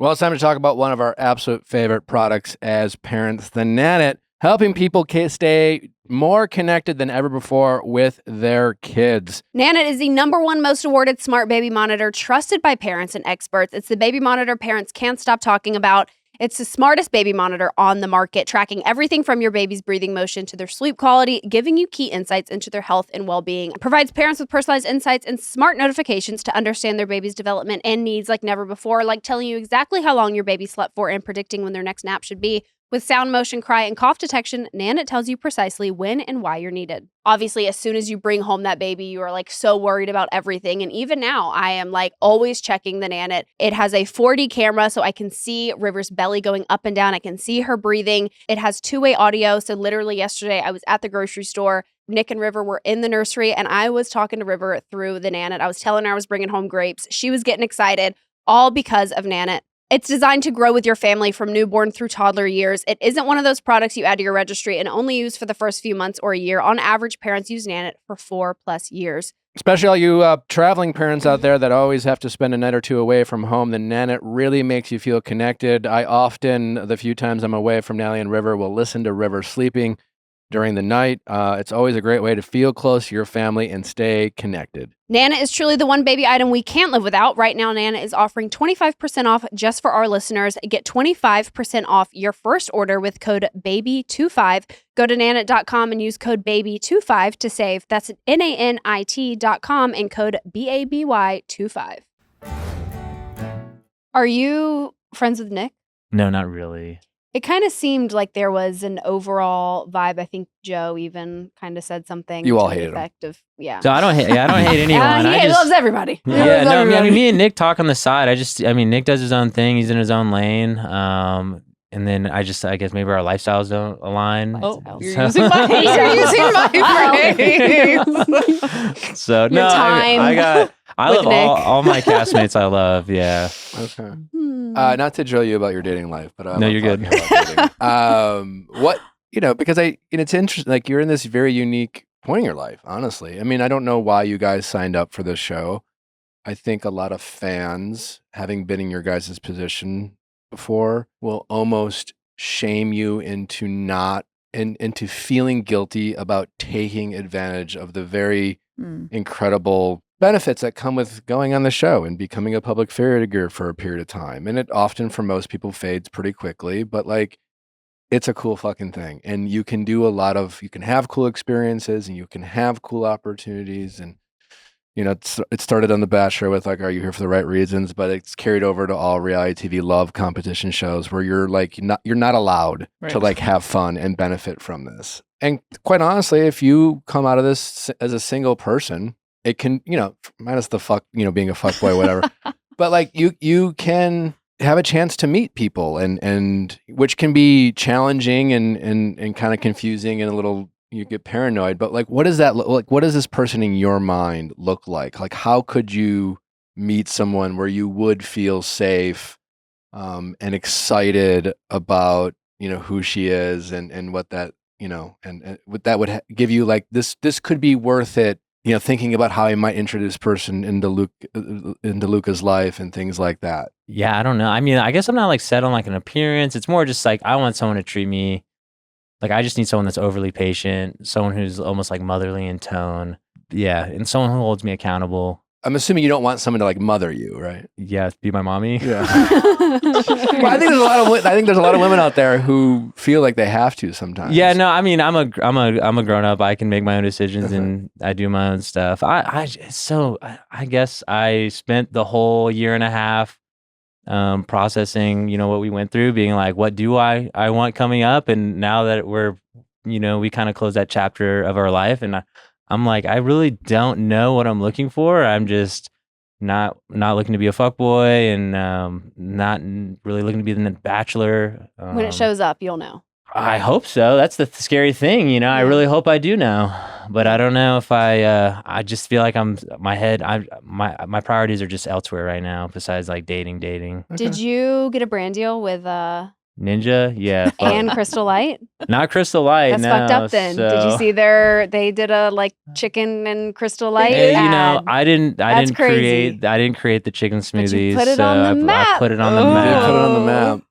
Well, it's time to talk about one of our absolute favorite products as parents, the Nanit, helping people stay more connected than ever before with their kids. Nanit is the #1 most awarded smart baby monitor trusted by parents and experts. It's the baby monitor parents can't stop talking about. It's the smartest baby monitor on the market, tracking everything from your baby's breathing motion to their sleep quality, giving you key insights into their health and well-being. It provides parents with personalized insights and smart notifications to understand their baby's development and needs like never before, like telling you exactly how long your baby slept for and predicting when their next nap should be. With sound, motion, cry, and cough detection, Nanit tells you precisely when and why you're needed. Obviously, as soon as you bring home that baby, you are like so worried about everything. And even now, I am like always checking the Nanit. It has a 4D camera, so I can see River's belly going up and down. I can see her breathing. It has 2-way audio. So literally yesterday, I was at the grocery store. Nick and River were in the nursery, and I was talking to River through the Nanit. I was telling her I was bringing home grapes. She was getting excited, all because of Nanit. It's designed to grow with your family from newborn through toddler years. It isn't one of those products you add to your registry and only use for the first few months or a year. On average, parents use Nanit for 4+ years. Especially all you traveling parents out there that always have to spend a night or two away from home, the Nanit really makes you feel connected. I often, the few times I'm away from Natalie and River, will listen to River sleeping during the night. It's always a great way to feel close to your family and stay connected. Nanit is truly the one baby item we can't live without. Right now, Nanit is offering 25% off just for our listeners. Get 25% off your first order with code BABY25. Go to nanit.com and use code BABY25 to save. That's NANIT.com and code BABY25. Are you friends with Nick? No, not really. It kind of seemed like there was an overall vibe. I think Joe even kind of said something. You all to the hated him. effect of, yeah. So I don't hate anyone. He loves everybody. He loves I everybody. mean, me and Nick talk on the side. Nick does his own thing. He's in his own lane. And then I guess maybe our lifestyles don't align. Oh, you're using my phrase. So Your no, time I with love Nick. all my castmates. I love, yeah. Okay. Not to drill you about your dating life, but No, you're good. Because it's interesting. Like, you're in this very unique point in your life, honestly. I mean, I don't know why you guys signed up for this show. I think a lot of fans, having been in your guys' position before, will almost shame you into feeling guilty about taking advantage of the very incredible benefits that come with going on the show and becoming a public figure for a period of time. And it often, for most people, fades pretty quickly, but like, it's a cool fucking thing. And you can do you can have cool experiences and you can have cool opportunities. And, it started on The Bachelor with like, are you here for the right reasons? But it's carried over to all reality TV love competition shows where you're not allowed to like have fun and benefit from this. And quite honestly, if you come out of this as a single person, it can, minus the fuck, being a fuckboy, whatever. But like you can have a chance to meet people and which can be challenging and kind of confusing and a little, you get paranoid, but like, what does that look like? What does this person in your mind look like? Like, how could you meet someone where you would feel safe and excited about, who she is and what that, and what that would give you, like, this could be worth it, thinking about how I might introduce this person into Luca's life and things like that. Yeah, I don't know. I mean, I guess I'm not like set on like an appearance. It's more just like I want someone to treat me like I just need someone that's overly patient, someone who's almost like motherly in tone. Yeah, and someone who holds me accountable. I'm assuming you don't want someone to like mother you, right? Yeah, be my mommy. Yeah. Well, I think there's a lot of women out there who feel like they have to sometimes. Yeah, no, I mean, I'm a grown up. I can make my own decisions and I do my own stuff. I guess I spent the whole year and a half processing, what we went through, being like, what do I want coming up? And now that we kind of closed that chapter of our life, and I'm like, I really don't know what I'm looking for. I'm just not looking to be a fuckboy, and not really looking to be the bachelor. When it shows up, you'll know. I hope so. That's the scary thing, I really hope I do know, but I don't know if I just feel like my priorities are just elsewhere right now besides like dating. Okay. Did you get a brand deal with Ninja? Yeah. and Crystal Light? Not Crystal Light. That's no, fucked up then. so- Did you see they did a like chicken and Crystal Light Hey, ad? I didn't That's crazy. create the chicken But you smoothies. put it so on the I map. put it on the You map. put it on the map.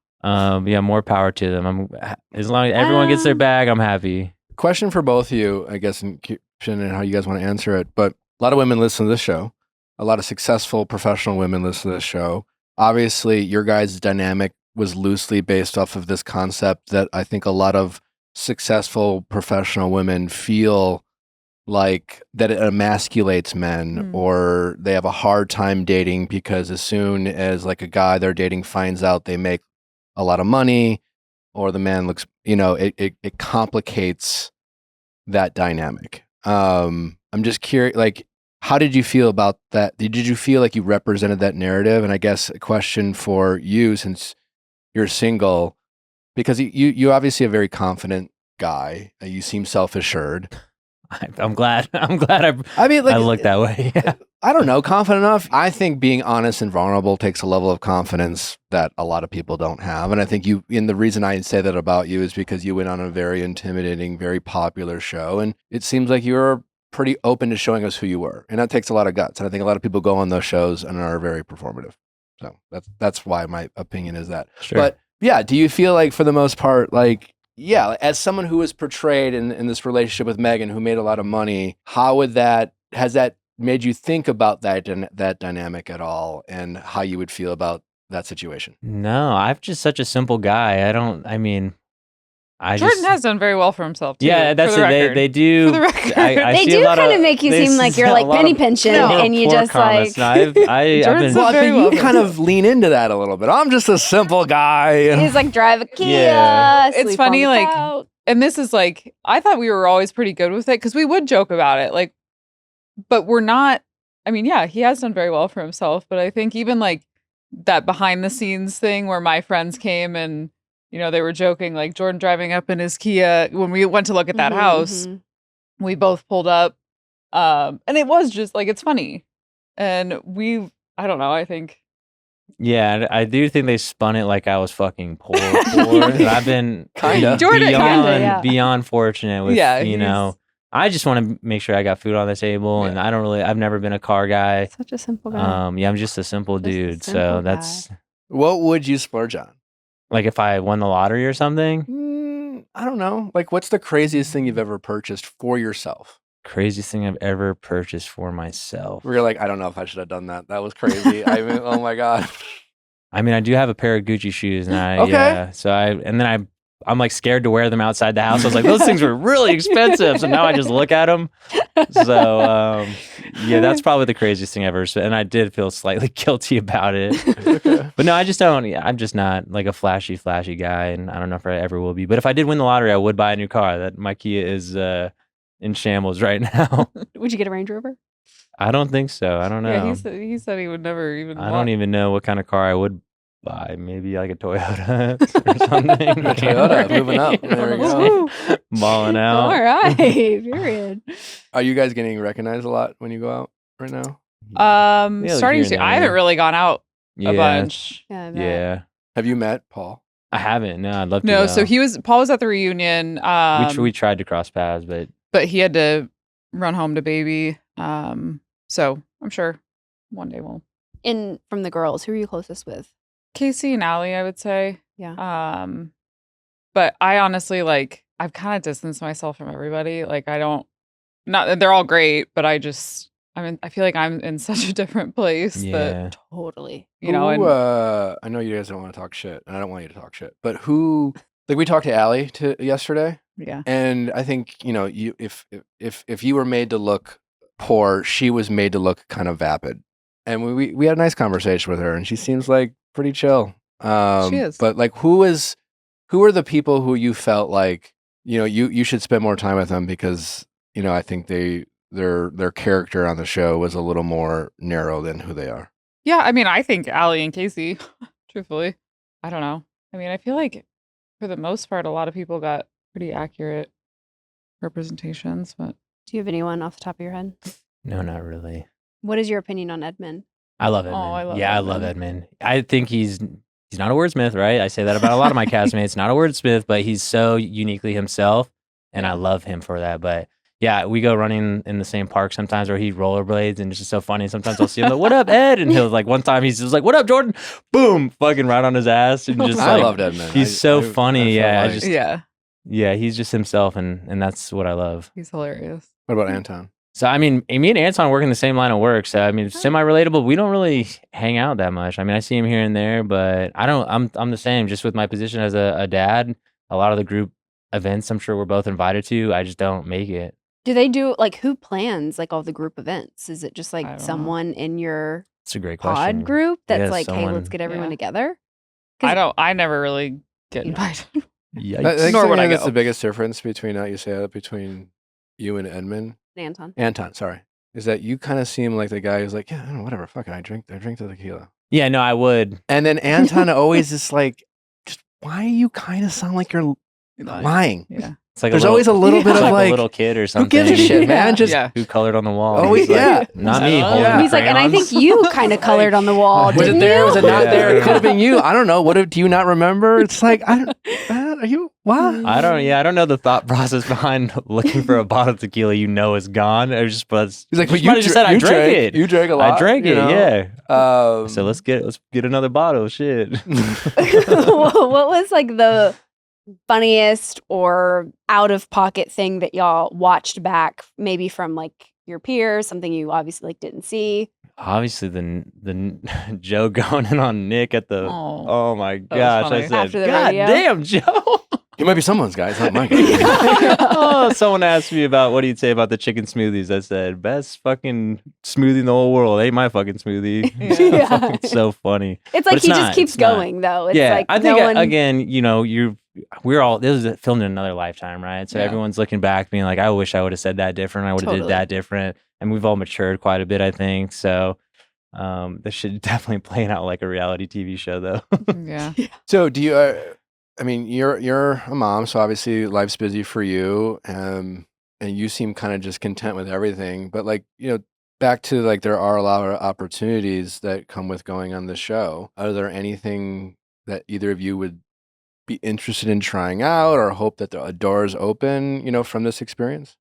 Yeah, more power to them. As long as everyone gets their bag, I'm happy. Question for both of you, I guess, and how you guys want to answer it. But a lot of women listen to this show. A lot of successful professional women listen to this show. Obviously, your guys' dynamic was loosely based off of this concept that I think a lot of successful professional women feel like that it emasculates men, or they have a hard time dating because as soon as like a guy they're dating finds out they make a lot of money, or the man looks, it complicates that dynamic. I'm just curious, like, how did you feel about that? Did you feel like you represented that narrative? And I guess a question for you, since you're single, because you obviously a very confident guy. You seem self-assured. I'm glad. I mean, like, I look that way. I don't know, confident enough. I think being honest and vulnerable takes a level of confidence that a lot of people don't have. And I think the reason I say that about you is because you went on a very intimidating, very popular show. And it seems like you're pretty open to showing us who you were. And that takes a lot of guts. And I think a lot of people go on those shows and are very performative. So that's why my opinion is that. Sure. But yeah, do you feel like for the most part, like, yeah, as someone who was portrayed in this relationship with Megan, who made a lot of money, has that made you think about that dynamic at all, and how you would feel about that situation? No, I'm just such a simple guy. Jordan has done very well for himself too. Yeah, that's for the it. record. They do. For the record. I They see a do lot kind of make you seem like you're like penny pinching, and you just like. No, I've been. Jordan's Well, very but you well. kind of lean into that a little bit. I'm just a simple guy. And He's like drive a Kia. Yeah. It's sleep funny, on the like, couch. And this is like, I thought we were always pretty good with it because we would joke about it, like, but we're not. I mean, yeah, he has done very well for himself, but I think even like that behind the scenes thing where my friends came and they were joking, like Jordan driving up in his Kia when we went to look at that house. We both pulled up, and it was just like, it's funny, and I don't know, I think. Yeah, I do think they spun it like I was fucking poor. And I've been Jordan, beyond fortunate with, I just want to make sure I got food on the table, and I've never been a car guy. Such a simple guy. Yeah, I'm just a simple dude. So that's. What would you splurge on? Like if I won the lottery or something? I don't know. Like, what's the craziest thing you've ever purchased for yourself? Craziest thing I've ever purchased for myself. Where you're like, I don't know if I should have done that. That was crazy. I mean, oh my God. I mean, I do have a pair of Gucci shoes, and so I'm like scared to wear them outside the house. I was like, those things were really expensive. So now I just look at them. So that's probably the craziest thing I've ever spent. And I did feel slightly guilty about it. But no, I just don't. I'm just not like a flashy guy, and I don't know if I ever will be. But if I did win the lottery, I would buy a new car. That my Kia is in shambles right now. Would you get a Range Rover? I don't think so. I don't know. Yeah, he said he would never even. I don't even know what kind of car I would buy. Maybe like a Toyota or something. A Toyota, moving up. There we go. Balling out. All right. Period. Are you guys getting recognized a lot when you go out right now? Starting to. I haven't really gone out a bunch. Yeah. Have you met Paul? I haven't. No, I'd love to. No, though. so Paul was at the reunion. We tried to cross paths, but he had to run home to baby. So I'm sure one day we'll. From the girls, who are you closest with? Casey and Allie, I would say. Yeah. But I honestly I've kind of distanced myself from everybody. Like they're all great, but I I mean, I feel like I'm in such a different place that totally. You know, I know you guys don't want to talk shit, and I don't want you to talk shit. But who, like, we talked to Allie yesterday, yeah. and I think you if you were made to look poor, she was made to look kind of vapid, and we had a nice conversation with her, and she seems like pretty chill. She is. But like, who are the people who you felt like you should spend more time with them because I think their character on the show was a little more narrow than who they are. Yeah, I mean, I think Allie and Casey, truthfully. I don't know. I mean, I feel like for the most part, a lot of people got pretty accurate representations, but. Do you have anyone off the top of your head? No, not really. What is your opinion on Edmund? I love Edmund. Oh, I love Edmund. I love Edmund. I think he's not a wordsmith, right? I say that about a lot of my castmates. Not a wordsmith, but he's so uniquely himself, and I love him for that. But yeah, we go running in the same park sometimes, or he rollerblades, and it's just so funny. Sometimes I'll see him like, "What up, Ed?" And he'll like one time he's just like, "What up, Jordan?" Boom, fucking right on his ass, and just I like, loved Edmund. He's so funny. Yeah, Yeah, he's just himself, and that's what I love. He's hilarious. What about Anton? So, I mean, me and Anton work in the same line of work. So, I mean, semi-relatable. We don't really hang out that much. I mean, I see him here and there, but I'm the same. Just with my position as a dad, a lot of the group events I'm sure we're both invited to, I just don't make it. Do they do, like, who plans, like, all the group events? Is it just, I like, don't someone in your It's a great pod question. group that's Yeah, like, hey, let's get everyone together? I never really get invited. Yikes. Nor would I that's go. the biggest difference between between you and Edmund. Anton, sorry. Is that you kind of seem like the guy who's like, yeah, I don't know, whatever, fuck it, I drink the tequila. Yeah, no, I would. And then Anton always is like, just why you kind of sound like you're lying? Yeah. It's like there's always a little bit of like like a little kid or something. Who gives a shit, man? Just who colored on the wall? Oh, He's yeah. like, not me. Yeah. holding he's like, and I crayons. think you kind of colored on the wall. was didn't it there? you? Was it not there? It Yeah. could have been you. I don't know. Do you not remember? It's like, are you what? I don't know the thought process behind looking for a bottle of tequila is gone. I was just, He's like, you but you might have just said I drank it. You drank a lot. I drank it, yeah. So let's get another bottle. Shit. What was like the funniest or out of pocket thing that y'all watched back, maybe from like your peers, something you obviously like didn't see? Obviously, the Joe going in on Nick at the. Oh my was gosh! I funny. said, After the God radio? damn, Joe. He might be someone's guy. It's not my guy. Oh, someone asked me about what do you say about the chicken smoothies. I said, best fucking smoothie in the whole world. Ain't my fucking smoothie. Yeah. It's so funny. It's like But he it's just not, keeps it's not. going though. It's Yeah, like I think no one... again, we're all, this is filmed in another lifetime, right? So Yeah. everyone's looking back being like, I wish I would have said that different. I would have Totally. did that different. And we've all matured quite a bit, I think. So this should definitely play out like a reality TV show though. Yeah. So do you? I mean, you're a mom, so obviously life's busy for you, and you seem kind of just content with everything. But like back to like there are a lot of opportunities that come with going on the show. Are there anything that either of you would be interested in trying out, or hope that the doors open, from this experience?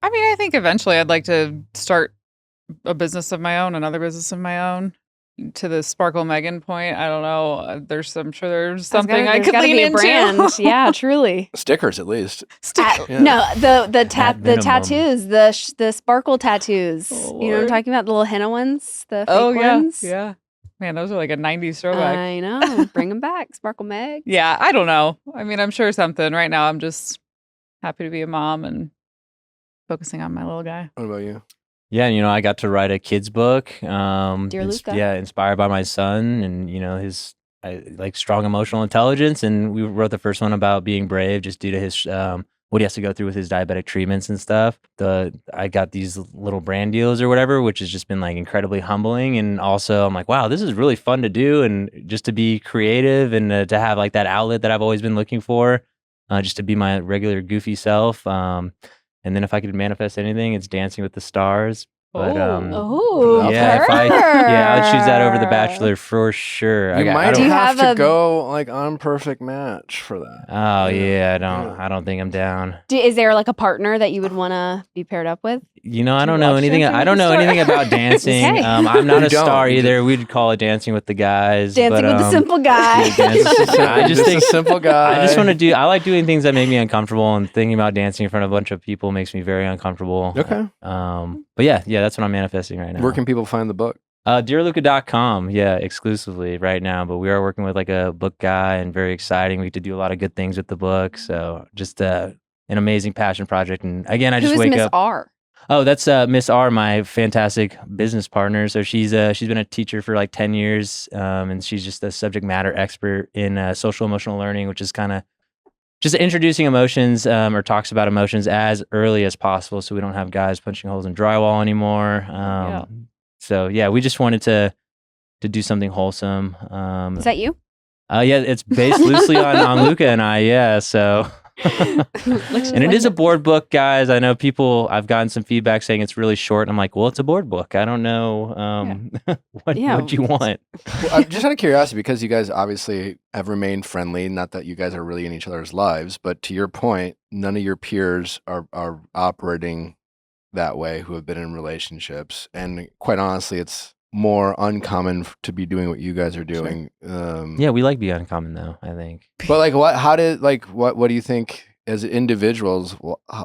I mean, I think eventually I'd like to start a business of my own, another business of my own. To the Sparkle Megan point, I don't know. I'm sure there's something I could lean be a into. brand. Yeah, truly. Stickers, at least. No, the minimum. tattoos, the sparkle tattoos. Oh, you know what I'm Lord. talking about? The little henna ones, the fake Oh yeah, ones. yeah. Man, those are like a '90s throwback. I know. Bring them back, Sparkle Meg. Yeah, I don't know. I mean, I'm sure something. Right now, I'm just happy to be a mom and focusing on my little guy. What about you? Yeah, I got to write a kid's book. Dear Luca. Yeah, inspired by my son and his like strong emotional intelligence. And we wrote the first one about being brave, just due to his what he has to go through with his diabetic treatments and stuff. I got these little brand deals or whatever, which has just been like incredibly humbling. And also, I'm like, wow, this is really fun to do, and just to be creative and to have like that outlet that I've always been looking for, just to be my regular goofy self. And then if I could manifest anything, it's Dancing with the Stars. But Oh, yeah, I would choose that over The Bachelor for sure. You might Do you have have to a- go like on Perfect Match for that. Oh yeah, Yeah. I don't think I'm down. Is there like a partner that you would want to be paired up with? I don't know anything. I don't know anything about dancing. Okay. I'm not You a star don't. either. We'd call it dancing with the guys. Dancing with the simple guy. I just think a simple guy. I just want to I like doing things that make me uncomfortable, and thinking about dancing in front of a bunch of people makes me very uncomfortable. Okay. But yeah, that's what I'm manifesting right now. Where can people find the book? DearLuca.com, exclusively right now. But we are working with like a book guy, and very exciting. We get to do a lot of good things with the book. So just an amazing passion project. And again, I just wake Miss up. R? Oh, that's Miss R, my fantastic business partner. So she's been a teacher for like 10 years, and she's just a subject matter expert in social emotional learning, which is kind of just introducing emotions, or talks about emotions as early as possible, so we don't have guys punching holes in drywall anymore. So yeah, we just wanted to do something wholesome. Is that you? Yeah, it's based loosely on Luca and I. Yeah, so. And it is a board book, guys. I know I've gotten some feedback saying it's really short. I'm like, well, it's a board book. I don't know what you want. Well, just out of curiosity, because you guys obviously have remained friendly, not that you guys are really in each other's lives, but to your point, none of your peers are operating that way who have been in relationships. And quite honestly, it's more uncommon to be doing what you guys are doing. Sure. Yeah, we like being uncommon though, I think. But like, what do you think as individuals,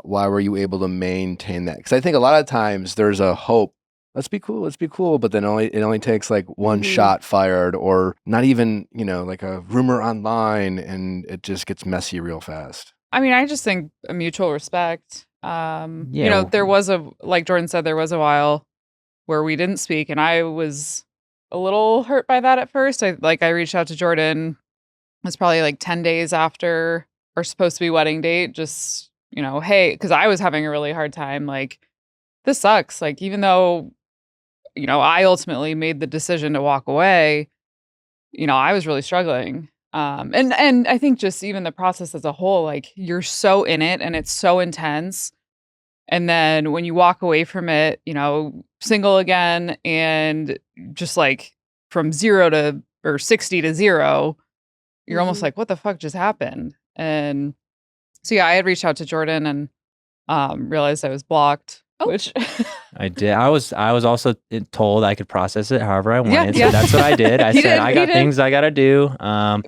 why were you able to maintain that? Because I think a lot of times there's a hope, let's be cool, but then it only takes like one shot fired, or not even, like a rumor online, and it just gets messy real fast. I mean, I just think a mutual respect. There was like Jordan said, there was a while where we didn't speak, and I was a little hurt by that at first. I reached out to Jordan. It was probably like 10 days after our supposed to be wedding date. Just, hey, because I was having a really hard time. Like, this sucks. Like, even though, I ultimately made the decision to walk away, I was really struggling. And I think just even the process as a whole, like, you're so in it and it's so intense. And then when you walk away from it, single again, and just like from 0 or 60 to 0, you're almost like, what the fuck just happened? And so, yeah, I had reached out to Jordan and realized I was blocked, which I did. I was also told I could process it however I wanted. So that's what I did. I said, I got things I got to do.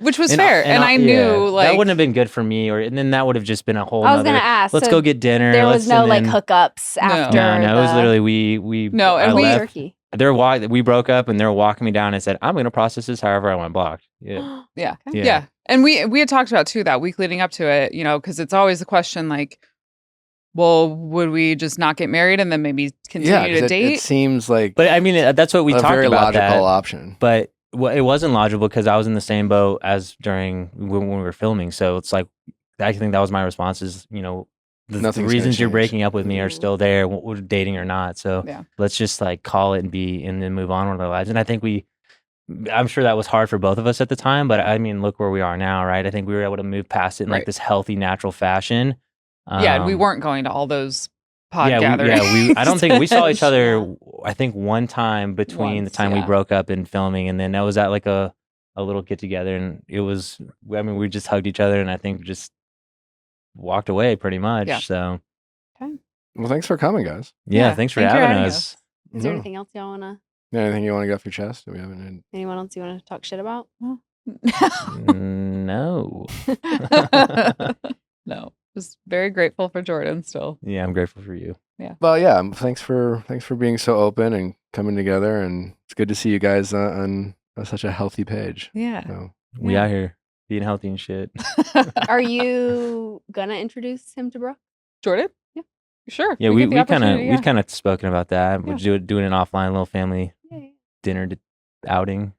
Which was fair. And I knew like that wouldn't have been good for me, and then that would have just been a whole I was going to ask. Let's go get dinner. There was no like hookups after. No, it was literally we No, and we left. We broke up, and they're walking me down and said, I'm going to process this however I want, blocked. Yeah. And we had talked about too that week leading up to it, because it's always a question like, well, would we just not get married and then maybe continue to date? It seems like, but I mean, that's what we talked about. A very logical option. But it wasn't logical because I was in the same boat as during when we were filming. So it's like, I think that was my response is, the reasons you're breaking up with me are still there, dating or not. So let's just like call it and then move on with our lives. And I think I'm sure that was hard for both of us at the time, but I mean, look where we are now, right? I think we were able to move past it in like this healthy, natural fashion. And we weren't going to all those pod gatherings. I don't think we saw each other, I think one time between the time we broke up and filming, and then that was at like a little get together, and it was, we just hugged each other, and I think just walked away pretty much. Yeah. So. Okay. Well, thanks for coming, guys. Yeah, thanks for having us. Is there anything else y'all want to? Anything you want to get off your chest? Do we have anyone else you want to talk shit about? No. No. Just very grateful for Jordan still. Yeah, I'm grateful for you. Yeah. Well, yeah. Thanks for being so open and coming together, and it's good to see you guys on such a healthy page. Yeah. So. We out here being healthy and shit. Are you gonna introduce him to Brooke? Jordan? Yeah. Sure. Yeah, we've kind of spoken about that. We're doing an offline little family dinner outing.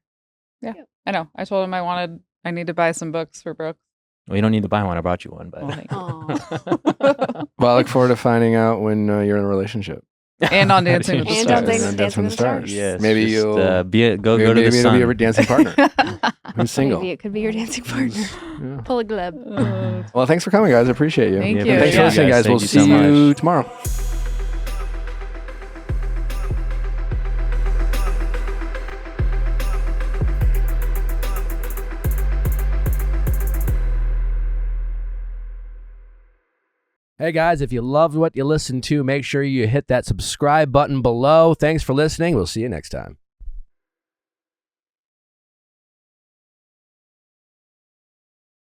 Yeah. I know. I told him I need to buy some books for Brooke. Well, you don't need to buy one. I brought you one, but. Well, I look forward to finding out when you're in a relationship. And on Dancing with the Stars. And Dancing with the Stars. Yes. Maybe you'll go to the sun. Maybe it'll be your dancing partner. Who's single? Maybe it could be your dancing partner. Yeah. Pull a glib. Well, thanks for coming, guys. I appreciate you. Thank you. Thanks for listening, guys. We'll see you tomorrow. Hey guys, if you loved what you listened to, make sure you hit that subscribe button below. Thanks for listening. We'll see you next time.